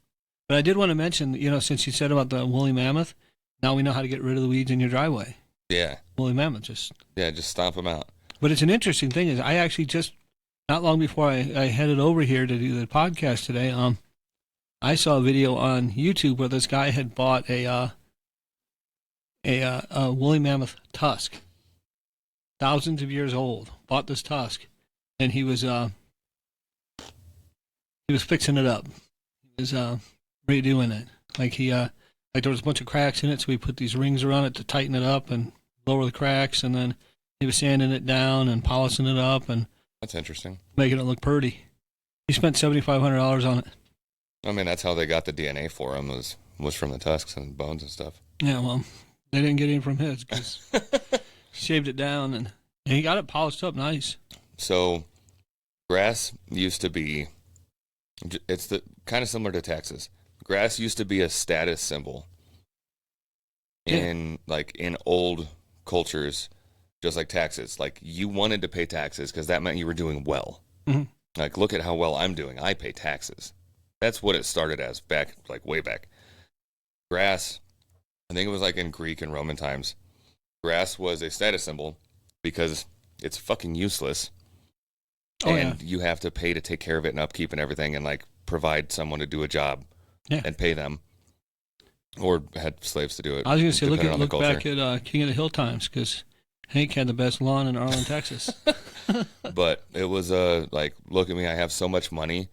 Speaker 2: But I did want to mention, since you said about the woolly mammoth, now we know how to get rid of the weeds in your driveway.
Speaker 1: Yeah.
Speaker 2: Woolly mammoth, just
Speaker 1: stomp them out.
Speaker 2: But it's an interesting thing is I actually just, not long before I headed over here to do the podcast today, I saw a video on YouTube where this guy had bought a woolly mammoth tusk, thousands of years old. Bought this tusk, and he was fixing it up. He was redoing it. Like there was a bunch of cracks in it, so he put these rings around it to tighten it up and lower the cracks, and then he was sanding it down and polishing it up and.
Speaker 1: That's interesting.
Speaker 2: Making it look pretty. He spent $7,500 on it.
Speaker 1: I mean, that's how they got the DNA for him was from the tusks and bones and stuff.
Speaker 2: Yeah, well, they didn't get any from his because he shaved it down and he got it polished up nice.
Speaker 1: So, grass used to be, it's kind of similar to taxes. Grass used to be a status symbol in old cultures. Just like taxes. Like, you wanted to pay taxes because that meant you were doing well.
Speaker 2: Mm-hmm.
Speaker 1: Like, look at how well I'm doing. I pay taxes. That's what it started as way back. Grass, I think it was like in Greek and Roman times. Grass was a status symbol because it's fucking useless. And you have to pay to take care of it and upkeep and everything and, like, provide someone to do a job and pay them. Or had slaves to do it.
Speaker 2: I was going to say, look back at King of the Hill times because Hank had the best lawn in Arlen, Texas.
Speaker 1: But it was like, look at me, I have so much money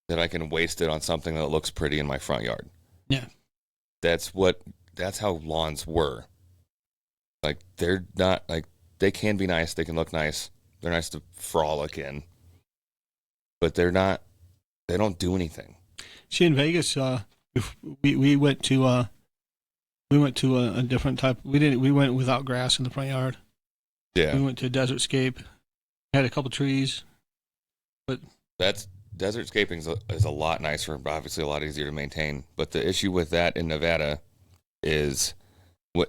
Speaker 1: that I can waste it on something that looks pretty in my front yard.
Speaker 2: Yeah.
Speaker 1: That's how lawns were. Like, they're not, like, they can be nice, they can look nice. They're nice to frolic in. But they don't do anything.
Speaker 2: See, in Vegas, we went to a different type. We went without grass in the front yard.
Speaker 1: Yeah.
Speaker 2: We went to a desert scape. Had a couple trees, but
Speaker 1: desert scaping is a lot nicer, obviously a lot easier to maintain. But the issue with that in Nevada is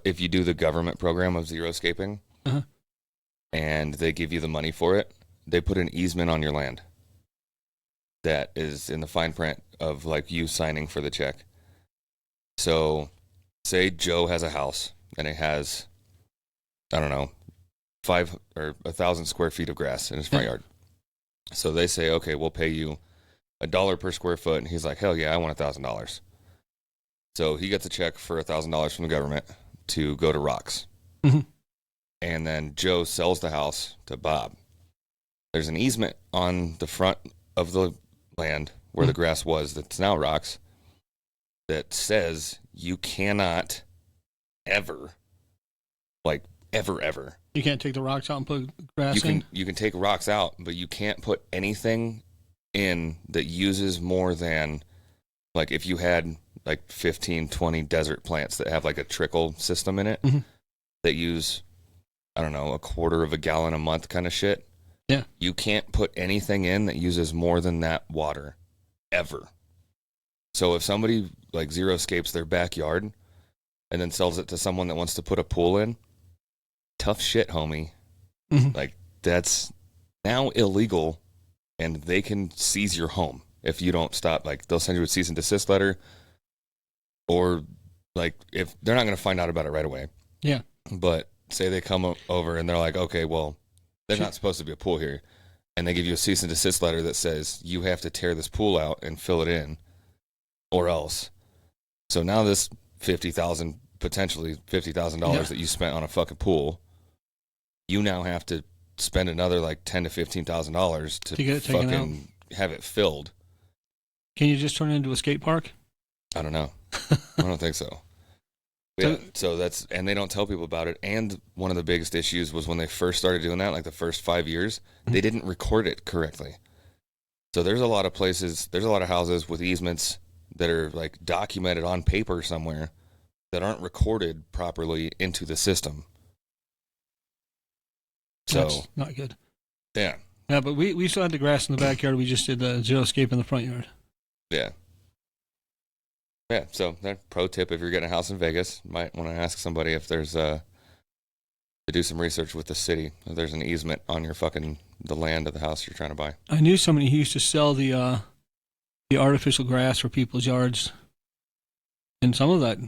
Speaker 1: if you do the government program of xeriscaping, and they give you the money for it, they put an easement on your land. That is in the fine print of like you signing for the check. So, say Joe has a house and it has, I don't know, 5 or 1,000 square feet of grass in his front yard. So they say, okay, we'll pay you $1 per square foot. And he's like, hell yeah, I want $1,000. So he gets a check for $1,000 from the government to go to rocks.
Speaker 2: Mm-hmm.
Speaker 1: And then Joe sells the house to Bob. There's an easement on the front of the land where the grass was that's now rocks that says you cannot ever, ever.
Speaker 2: You can't take the rocks out and put grass in?
Speaker 1: You can take rocks out, but you can't put anything in that uses more than, like, if you had like 15, 20 desert plants that have like a trickle system in it that use, I don't know, a quarter of a gallon a month kind of shit.
Speaker 2: Yeah.
Speaker 1: You can't put anything in that uses more than that water ever. So if somebody like zero-scapes their backyard and then sells it to someone that wants to put a pool in, tough shit, homie. Like, that's now illegal, and they can seize your home if you don't stop. Like, they'll send you a cease and desist letter, or like, if they're not going to find out about it right away.
Speaker 2: Yeah.
Speaker 1: But say they come over and they're like, okay, well, there's not supposed to be a pool here, and they give you a cease and desist letter that says you have to tear this pool out and fill it in, or else. So now this potentially $50,000 that you spent on a fucking pool, you now have to spend another like $10,000 to $15,000 to
Speaker 2: get it taken
Speaker 1: fucking have it filled.
Speaker 2: Can you just turn it into a skate park?
Speaker 1: I don't know. I don't think so. Yeah, so that's, and they don't tell people about it. And one of the biggest issues was when they first started doing that, like the first 5 years, they didn't record it correctly. So there's a lot of places, there's a lot of houses with easements that are like documented on paper somewhere that aren't recorded properly into the system. So
Speaker 2: that's not good.
Speaker 1: Yeah.
Speaker 2: Yeah, but we still had the grass in the backyard. We just did the zero-scape in the front yard.
Speaker 1: Yeah. Yeah, so that pro tip, if you're getting a house in Vegas, might want to ask somebody if there's to do some research with the city. If there's an easement on your the land of the house you're trying to buy.
Speaker 2: I knew somebody who used to sell the artificial grass for people's yards, and some of that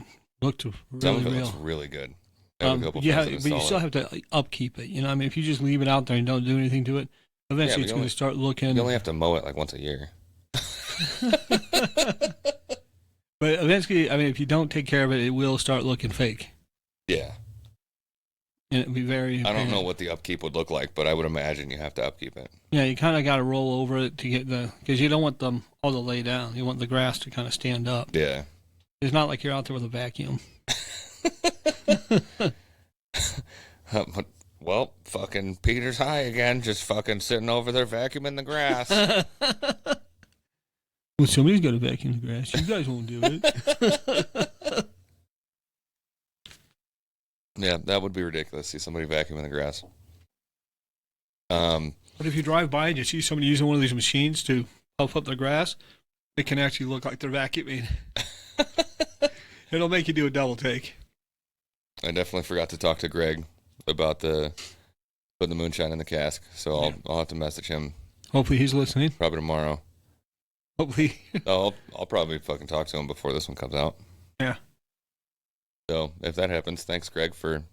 Speaker 2: looked really
Speaker 1: Some of it
Speaker 2: real.
Speaker 1: looks really good.
Speaker 2: But you still have to upkeep it. You know, I mean, if you just leave it out there and don't do anything to it, eventually it's going to start looking.
Speaker 1: You only have to mow it like once a year.
Speaker 2: But eventually, I mean, if you don't take care of it, it will start looking fake.
Speaker 1: Yeah.
Speaker 2: And it'd be very.
Speaker 1: I don't know what the upkeep would look like, but I would imagine you have to upkeep it.
Speaker 2: Yeah, you kind of got to roll over it to get because you don't want them all to lay down. You want the grass to kind of stand up.
Speaker 1: Yeah.
Speaker 2: It's not like you're out there with a vacuum.
Speaker 1: Well, fucking Peter's high again, just fucking sitting over there vacuuming the grass.
Speaker 2: Well, somebody's got to vacuum the grass. You guys won't do it.
Speaker 1: Yeah, that would be ridiculous. See somebody vacuuming the grass.
Speaker 2: But if you drive by and you see somebody using one of these machines to puff up their grass, it can actually look like they're vacuuming. It'll make you do a double take.
Speaker 1: I definitely forgot to talk to Greg about putting the moonshine in the cask, so I'll have to message him.
Speaker 2: Hopefully he's listening.
Speaker 1: Probably tomorrow.
Speaker 2: Hopefully.
Speaker 1: I'll probably fucking talk to him before this one comes out.
Speaker 2: Yeah.
Speaker 1: So if that happens, thanks, Greg, for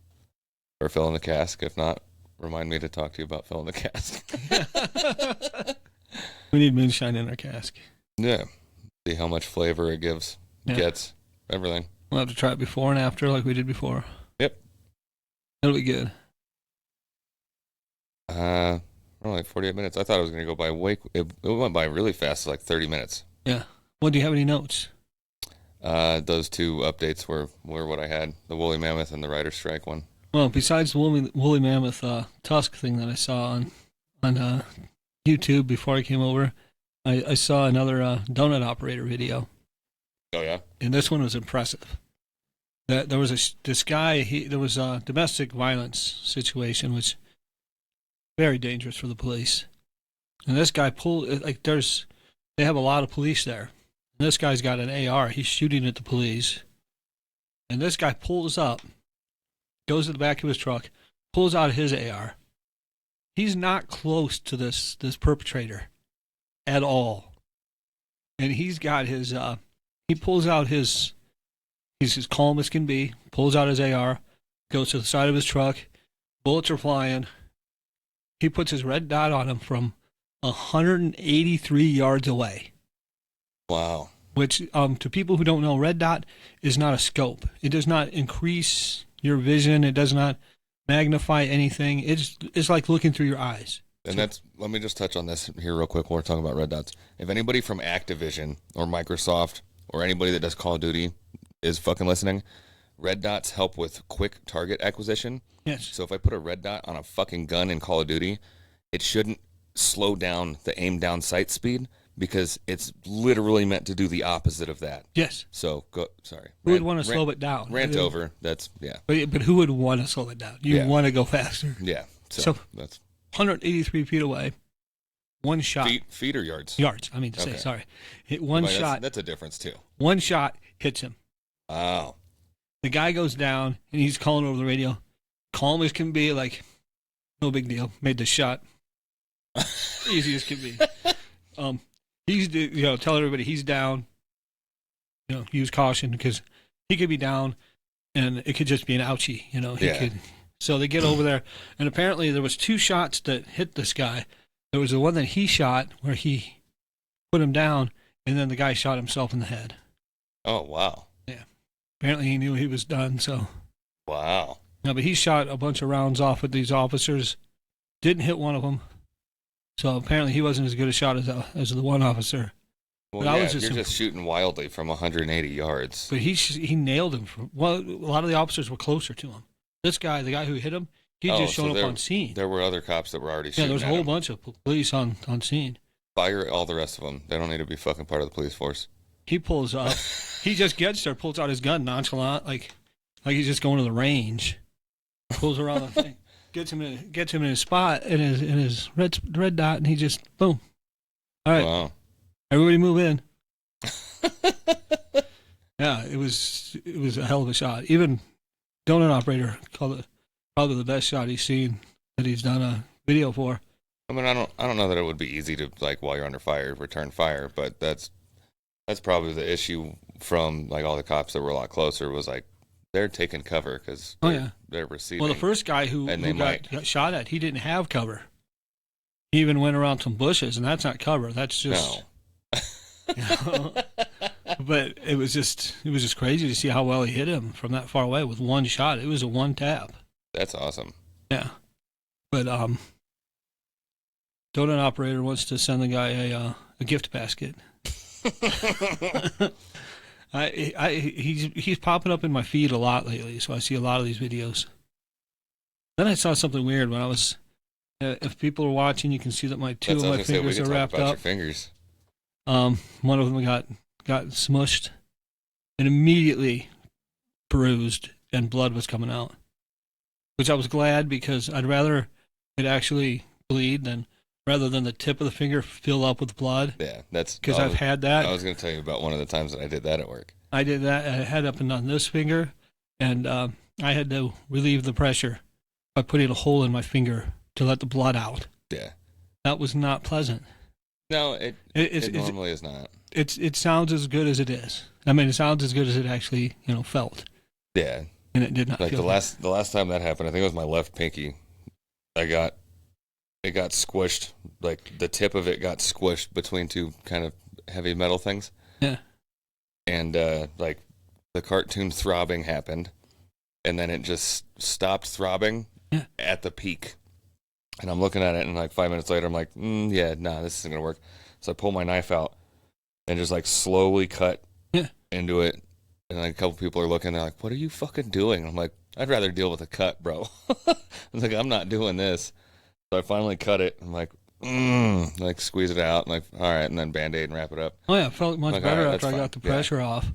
Speaker 1: filling the cask. If not, remind me to talk to you about filling the cask.
Speaker 2: We need moonshine in our cask.
Speaker 1: Yeah. See how much flavor it gets, everything.
Speaker 2: We'll have to try it before and after like we did before.
Speaker 1: Yep.
Speaker 2: It'll be good.
Speaker 1: Only 48 minutes. I thought it was going to go by it went by really fast, like 30 minutes.
Speaker 2: Yeah. Well, do you have any notes?
Speaker 1: Those two updates were what I had, the woolly mammoth and the rider strike one.
Speaker 2: Well, besides the woolly mammoth tusk thing that I saw on YouTube before I came over, I saw another donut operator video.
Speaker 1: Oh, yeah?
Speaker 2: And this one was impressive. That there was this guy, there was a domestic violence situation, which very dangerous for the police. And this guy they have a lot of police there. And this guy's got an AR. He's shooting at the police. And this guy pulls up, goes to the back of his truck, pulls out his AR. He's not close to this perpetrator at all. And he's got his, he pulls out he's as calm as can be, pulls out his AR, goes to the side of his truck, bullets are flying. He puts his red dot on him from 183 yards away.
Speaker 1: Wow.
Speaker 2: Which, to people who don't know, red dot is not a scope. It does not increase your vision. It does not magnify anything. It's like looking through your eyes.
Speaker 1: And let me just touch on this here real quick while we're talking about red dots. If anybody from Activision or Microsoft or anybody that does Call of Duty is fucking listening, red dots help with quick target acquisition.
Speaker 2: Yes.
Speaker 1: So if I put a red dot on a fucking gun in Call of Duty, it shouldn't slow down the aim down sight speed, because it's literally meant to do the opposite of that.
Speaker 2: Yes.
Speaker 1: So sorry.
Speaker 2: Who would want to slow it down?
Speaker 1: Rant over. That's yeah.
Speaker 2: But who would want to slow it down? You want to go faster.
Speaker 1: Yeah.
Speaker 2: So
Speaker 1: that's
Speaker 2: 183 feet away. One shot.
Speaker 1: Feet or yards?
Speaker 2: Yards. I mean to say. Sorry. Hit one shot.
Speaker 1: That's a difference too.
Speaker 2: One shot hits him.
Speaker 1: Wow.
Speaker 2: The guy goes down and he's calling over the radio, calm as can be, like no big deal. Made the shot. Easy as can be. He's telling everybody he's down. Use caution because he could be down, and it could just be an ouchie. He could. So they get over there, and apparently there was 2 shots that hit this guy. There was the one that he shot where he put him down, and then the guy shot himself in the head.
Speaker 1: Oh wow.
Speaker 2: Yeah. Apparently he knew he was done. So.
Speaker 1: Wow.
Speaker 2: No, but he shot a bunch of rounds off at these officers. Didn't hit one of them. So apparently he wasn't as good a shot as the one officer.
Speaker 1: Well, you're just shooting wildly from 180 yards.
Speaker 2: But he nailed him. A lot of the officers were closer to him. This guy, the guy who hit him, he just showed up on scene.
Speaker 1: There were other cops that were already shooting.
Speaker 2: Yeah, there was a whole bunch of police on scene.
Speaker 1: Fire all the rest of them. They don't need to be fucking part of the police force.
Speaker 2: He pulls up. He just gets there, pulls out his gun nonchalant, like he's just going to the range. Pulls around the thing. Gets him in his spot in his red dot, and he just boom. All right,
Speaker 1: wow.
Speaker 2: Everybody move in. Yeah, it was a hell of a shot. Even donut operator called it probably the best shot he's seen that he's done a video for.
Speaker 1: I mean, I don't know that it would be easy to, like, while you're under fire, return fire, but that's probably the issue from, like, all the cops that were a lot closer was like they're taking cover because they're receiving.
Speaker 2: Well, the first guy who got shot at, he didn't have cover. He even went around some bushes, and that's not cover. That's just no. But it was just crazy to see how well he hit him from that far away with one shot. It was a one tap. That's
Speaker 1: awesome.
Speaker 2: Yeah, but donut operator wants to send the guy a gift basket. He's popping up in my feed a lot lately, so I see a lot of these videos. Then I saw something weird when I was. If people are watching, you can see that two of my fingers are wrapped up.
Speaker 1: Your fingers.
Speaker 2: One of them got smushed and immediately bruised, and blood was coming out. Which I was glad because I'd rather it actually bleed rather than the tip of the finger fill up with blood.
Speaker 1: Yeah, that's
Speaker 2: because I've had that.
Speaker 1: I was going to tell you about one of the times that I did that at work.
Speaker 2: I did that. I had up and on this finger, and I had to relieve the pressure by putting a hole in my finger to let the blood out.
Speaker 1: Yeah,
Speaker 2: that was not pleasant.
Speaker 1: No, it normally is not.
Speaker 2: It sounds as good as it is. I mean, it sounds as good as it actually felt.
Speaker 1: Yeah,
Speaker 2: and it did not.
Speaker 1: Like
Speaker 2: feel
Speaker 1: the last time that happened, I think it was my left pinky. It got squished. Like the tip of it got squished between 2 kind of heavy metal things.
Speaker 2: Yeah,
Speaker 1: and like the cartoon throbbing happened, and then it just stopped throbbing at the peak. And I'm looking at it, and like 5 minutes later, I'm like, this isn't gonna work. So I pull my knife out and just like slowly cut into it. And like a couple people are looking, they're like, "What are you fucking doing?" I'm like, "I'd rather deal with a cut, bro." I was like, "I'm not doing this." So I finally cut it. I'm like, like squeeze it out, and like, all right, and then Band-Aid and wrap it up.
Speaker 2: Oh yeah, it felt much better after I got the pressure off.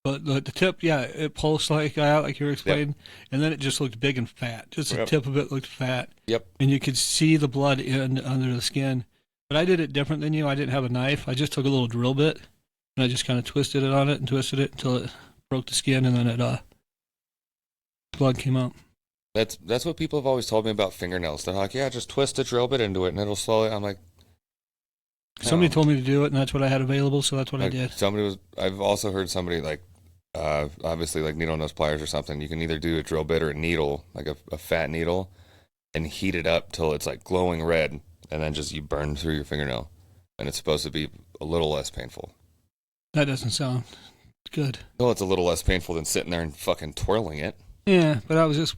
Speaker 2: But the tip, it pulsed like you were explaining, and then it just looked big and fat. Just the tip of it looked fat.
Speaker 1: Yep.
Speaker 2: And you could see the blood under the skin. But I did it different than you. I didn't have a knife. I just took a little drill bit, and I just kind of twisted it on it and twisted it until it broke the skin, and then blood came out.
Speaker 1: That's what people have always told me about fingernails. They're like, just twist a drill bit into it, and it'll slowly. I'm like,
Speaker 2: somebody told me to do it, and that's what I had available, so that's what I did.
Speaker 1: I've also heard somebody like, obviously like needle nose pliers or something. You can either do a drill bit or a needle, like a fat needle, and heat it up till it's like glowing red, and then just you burn through your fingernail, and it's supposed to be a little less painful.
Speaker 2: That doesn't sound good.
Speaker 1: Well, it's a little less painful than sitting there and fucking twirling it.
Speaker 2: Yeah, but I was just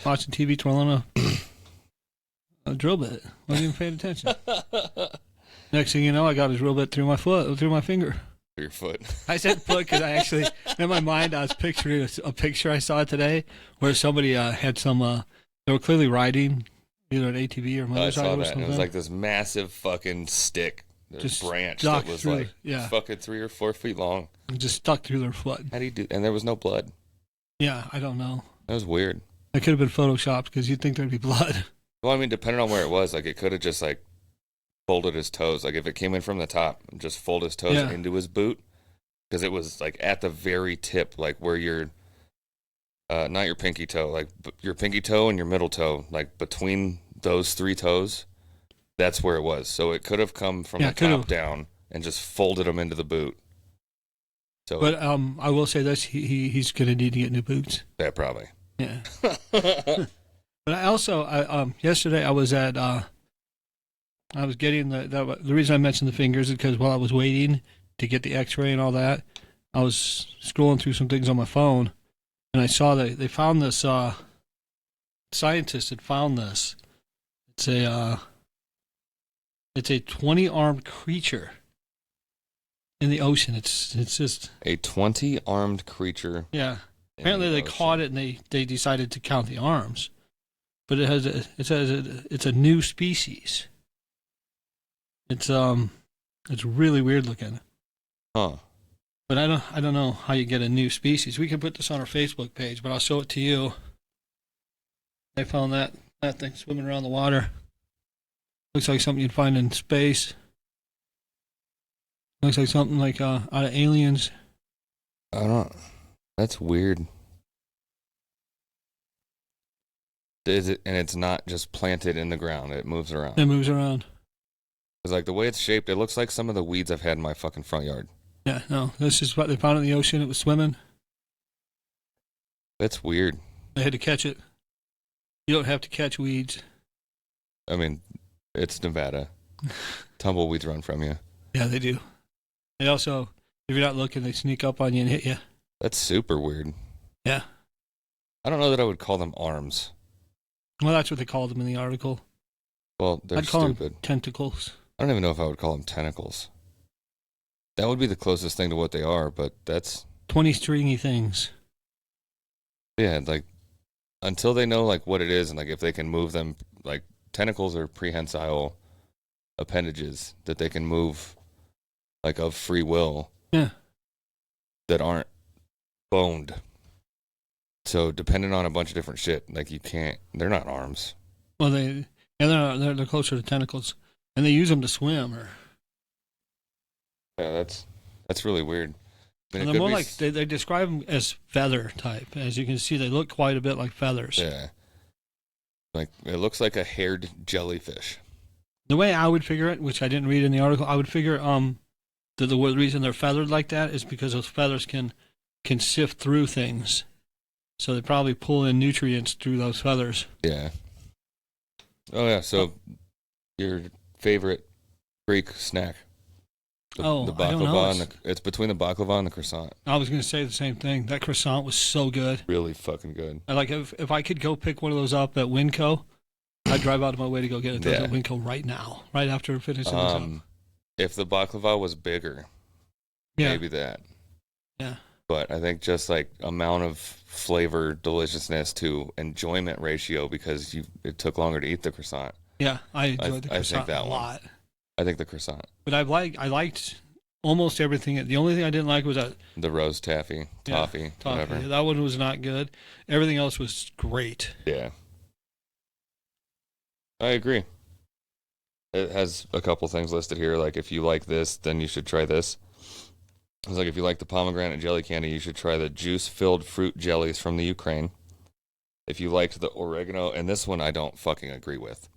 Speaker 2: watching TV twirling a drill bit. Wasn't even paying attention. Next thing you know, I got a drill bit through my finger.
Speaker 1: Through your foot.
Speaker 2: I said foot because I actually, in my mind, I was picturing a picture I saw today where somebody had some, they were clearly riding either an ATV or motorcycle or something.
Speaker 1: It was like this massive fucking stick
Speaker 2: just
Speaker 1: branch
Speaker 2: stuck
Speaker 1: that was
Speaker 2: through,
Speaker 1: like
Speaker 2: yeah,
Speaker 1: fucking 3 or 4 feet long.
Speaker 2: just stuck through their foot.
Speaker 1: How do you do? And there was no blood.
Speaker 2: Yeah, I don't know.
Speaker 1: That was weird.
Speaker 2: It could have been photoshopped because you'd think there'd be blood.
Speaker 1: Well, I mean, depending on where it was, like it could have just like folded his toes. Like if it came in from the top, and just fold his toes into his boot, because it was like at the very tip, like where your not your pinky toe, like your pinky toe and your middle toe, like between those 3 toes, that's where it was. So it could have come from the top down and just folded them into the boot. So,
Speaker 2: but I will say this: he's gonna need to get new boots.
Speaker 1: Yeah, probably.
Speaker 2: Yeah. But I also, yesterday I was at, I was getting the reason I mentioned the fingers is because while I was waiting to get the X-ray and all that, I was scrolling through some things on my phone, and I saw that they found this. Scientists had found this. It's a 20-armed creature in the ocean. It's just
Speaker 1: a 20-armed creature.
Speaker 2: Yeah. Apparently they caught it and they decided to count the arms, but it says it's a new species. It's really weird looking.
Speaker 1: Huh.
Speaker 2: But I don't know how you get a new species. We can put this on our Facebook page, but I'll show it to you. They found that thing swimming around the water. Looks like something you'd find in space. Looks like something like out of Aliens.
Speaker 1: I don't. That's weird. Is it? And it's not just planted in the ground. It moves around.
Speaker 2: It moves around.
Speaker 1: It's like the way it's shaped. It looks like some of the weeds I've had in my fucking front yard.
Speaker 2: Yeah, no. This is what they found in the ocean. It was swimming.
Speaker 1: That's weird.
Speaker 2: They had to catch it. You don't have to catch weeds.
Speaker 1: I mean, it's Nevada. Tumbleweeds run from you.
Speaker 2: Yeah, they do. They also, if you're not looking, they sneak up on you and hit you.
Speaker 1: That's super weird.
Speaker 2: Yeah.
Speaker 1: I don't know that I would call them arms.
Speaker 2: Well, that's what they called them in the article.
Speaker 1: Well, they're
Speaker 2: I'd call
Speaker 1: stupid.
Speaker 2: them tentacles.
Speaker 1: I don't even know if I would call them tentacles. That would be the closest thing to what they are, but that's
Speaker 2: 20 stringy things.
Speaker 1: Yeah, like until they know like what it is and like if they can move them, like tentacles are prehensile appendages that they can move like of free will.
Speaker 2: Yeah.
Speaker 1: That aren't boned. So depending on a bunch of different shit, like you can't. They're not arms.
Speaker 2: Well, they're closer to tentacles, and they use them to swim. Or
Speaker 1: yeah, that's really weird.
Speaker 2: And they're more like they describe them as feather type. As you can see, they look quite a bit like feathers.
Speaker 1: Yeah, like it looks like a haired jellyfish.
Speaker 2: The way I would figure it, which I didn't read in the article, I would figure that the reason they're feathered like that is because those feathers can sift through things. So they probably pull in nutrients through those feathers.
Speaker 1: Yeah. Oh, yeah. So your favorite Greek snack? The baklava.
Speaker 2: I don't know.
Speaker 1: It's between the baklava and the croissant.
Speaker 2: I was going to say the same thing. That croissant was so good.
Speaker 1: Really fucking good.
Speaker 2: I like if I could go pick one of those up at Winco, I'd drive out of my way to go get it at Winco right now, right after finishing this up.
Speaker 1: If the baklava was bigger, maybe that.
Speaker 2: Yeah.
Speaker 1: But I think just like amount of flavor, deliciousness to enjoyment ratio because it took longer to eat the croissant.
Speaker 2: Yeah, I enjoyed the croissant a lot.
Speaker 1: I think the croissant.
Speaker 2: But I liked almost everything. The only thing I didn't like was
Speaker 1: the rose toffee, whatever.
Speaker 2: That one was not good. Everything else was great.
Speaker 1: Yeah. I agree. It has a couple things listed here. Like if you like this, then you should try this. It's like if you like the pomegranate jelly candy, you should try the juice-filled fruit jellies from the Ukraine. If you liked the oregano, and this one I don't fucking agree with.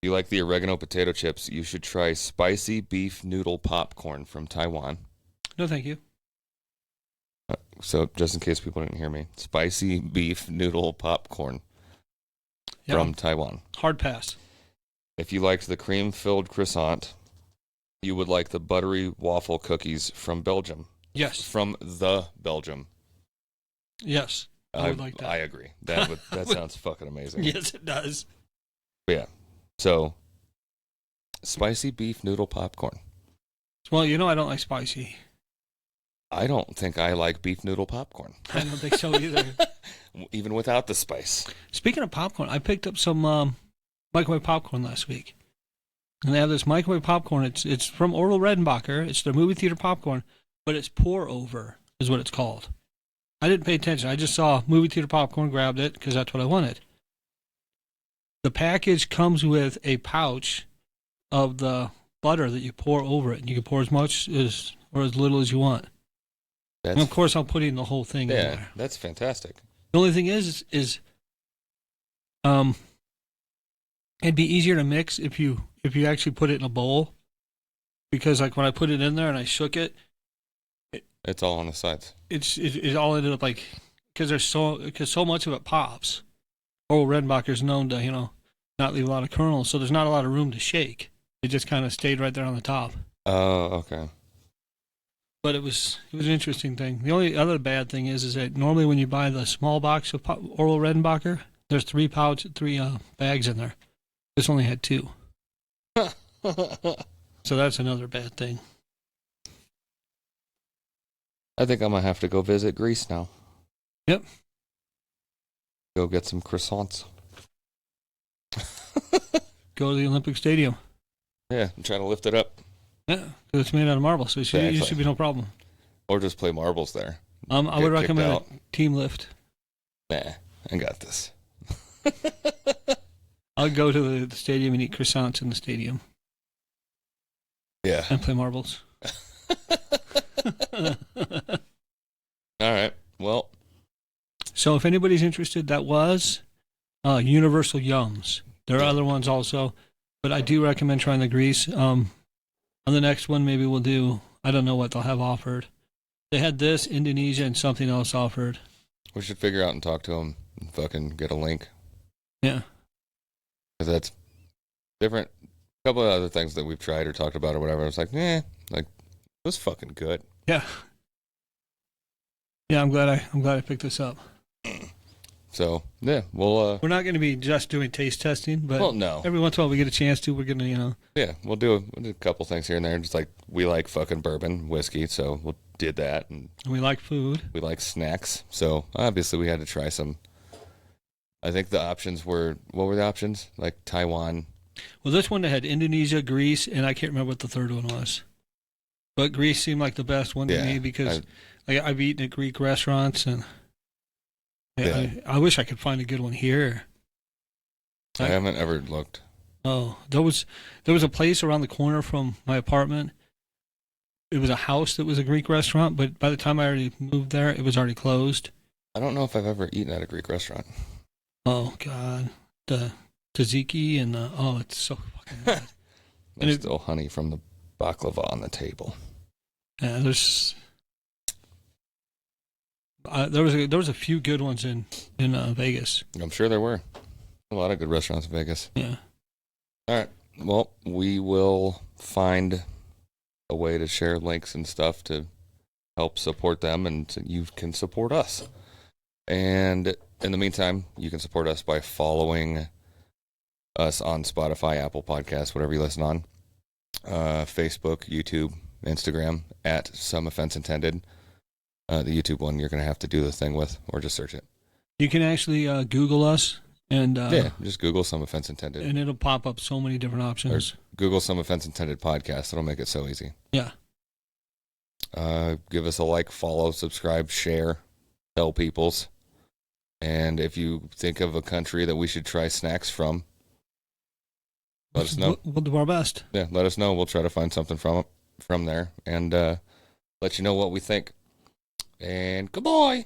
Speaker 1: If you like the oregano potato chips, you should try spicy beef noodle popcorn from Taiwan.
Speaker 2: No, thank you.
Speaker 1: So just in case people didn't hear me, spicy beef noodle popcorn from Taiwan.
Speaker 2: Hard pass.
Speaker 1: If you liked the cream-filled croissant, you would like the buttery waffle cookies from Belgium.
Speaker 2: Yes.
Speaker 1: From the Belgium.
Speaker 2: Yes. I would like that.
Speaker 1: I agree. That sounds fucking amazing.
Speaker 2: Yes, it does.
Speaker 1: But yeah. So, spicy beef noodle popcorn.
Speaker 2: Well, I don't like spicy.
Speaker 1: I don't think I like beef noodle popcorn.
Speaker 2: I don't think so either.
Speaker 1: Even without the spice.
Speaker 2: Speaking of popcorn, I picked up some microwave popcorn last week. And they have this microwave popcorn. It's from Orville Redenbacher. It's their movie theater popcorn, but it's pour over is what it's called. I didn't pay attention. I just saw movie theater popcorn, grabbed it because that's what I wanted. The package comes with a pouch of the butter that you pour over it. You can pour as much as or as little as you want. And of course, I'm putting the whole thing in there.
Speaker 1: Yeah, that's fantastic.
Speaker 2: The only thing is it'd be easier to mix if you actually put it in a bowl, because like when I put it in there and I shook it,
Speaker 1: it's all on the sides.
Speaker 2: It all ended up like because so much of it pops. Orville Redenbacher's known to not leave a lot of kernels, so there's not a lot of room to shake. It just kind of stayed right there on the top.
Speaker 1: Oh, okay.
Speaker 2: But it was an interesting thing. The only other bad thing is that normally when you buy the small box of Orville Redenbacher, there's three bags in there. This only had 2. So that's another bad thing.
Speaker 1: I think I'm going to have to go visit Greece now.
Speaker 2: Yep.
Speaker 1: Go get some croissants.
Speaker 2: Go to the Olympic Stadium.
Speaker 1: Yeah, I'm trying to lift it up.
Speaker 2: Yeah, because it's made out of marble, so it should be no problem.
Speaker 1: Or just play marbles there.
Speaker 2: I would recommend a team lift.
Speaker 1: Nah, I got this.
Speaker 2: I'll go to the stadium and eat croissants in the stadium.
Speaker 1: Yeah.
Speaker 2: And play marbles.
Speaker 1: All right. Well.
Speaker 2: So if anybody's interested, that was Universal Yums. There are other ones also, but I do recommend trying the Grease. On the next one, maybe we'll do, I don't know what they'll have offered. They had this, Indonesia, and something else offered.
Speaker 1: We should figure out and talk to them and fucking get a link.
Speaker 2: Yeah.
Speaker 1: Because that's different. A couple of other things that we've tried or talked about or whatever. I was like, it was fucking good.
Speaker 2: Yeah. Yeah, I'm glad I picked this up.
Speaker 1: So, yeah, we'll...
Speaker 2: We're not going to be just doing taste testing, but
Speaker 1: no.
Speaker 2: Every once in a while we get a chance to, we're going to,
Speaker 1: Yeah, we'll do a couple things here and there. Just like, we like fucking bourbon, whiskey, so we did that. And
Speaker 2: we like food.
Speaker 1: We like snacks. So, obviously, we had to try some. I think the options were... What were the options? Like, Taiwan.
Speaker 2: Well, this one had Indonesia, Greece, and I can't remember what the third one was. But Greece seemed like the best one to me because I've eaten at Greek restaurants, and I wish I could find a good one here.
Speaker 1: I haven't ever looked.
Speaker 2: Oh, there was a place around the corner from my apartment. It was a house that was a Greek restaurant, but by the time I already moved there, it was already closed.
Speaker 1: I don't know if I've ever eaten at a Greek restaurant.
Speaker 2: Oh, God. The tzatziki and it's so fucking good.
Speaker 1: There's still honey from the baklava on the table.
Speaker 2: Yeah, there was a few good ones in Vegas.
Speaker 1: I'm sure there were a lot of good restaurants in Vegas.
Speaker 2: Yeah.
Speaker 1: All right. Well, we will find a way to share links and stuff to help support them, and you can support us. And in the meantime, you can support us by following us on Spotify, Apple Podcasts, whatever you listen on, Facebook, YouTube, Instagram, at Some Offense Intended. The YouTube one you're going to have to do the thing with, or just search it.
Speaker 2: You can actually Google us. And
Speaker 1: just Google Some Offense Intended.
Speaker 2: And it'll pop up so many different options.
Speaker 1: Or Google Some Offense Intended podcast. It'll make it so easy.
Speaker 2: Yeah.
Speaker 1: Give us a like, follow, subscribe, share, tell peoples. And if you think of a country that we should try snacks from, let us know.
Speaker 2: We'll do our best.
Speaker 1: Yeah, let us know. We'll try to find something from there and let you know what we think. And goodbye.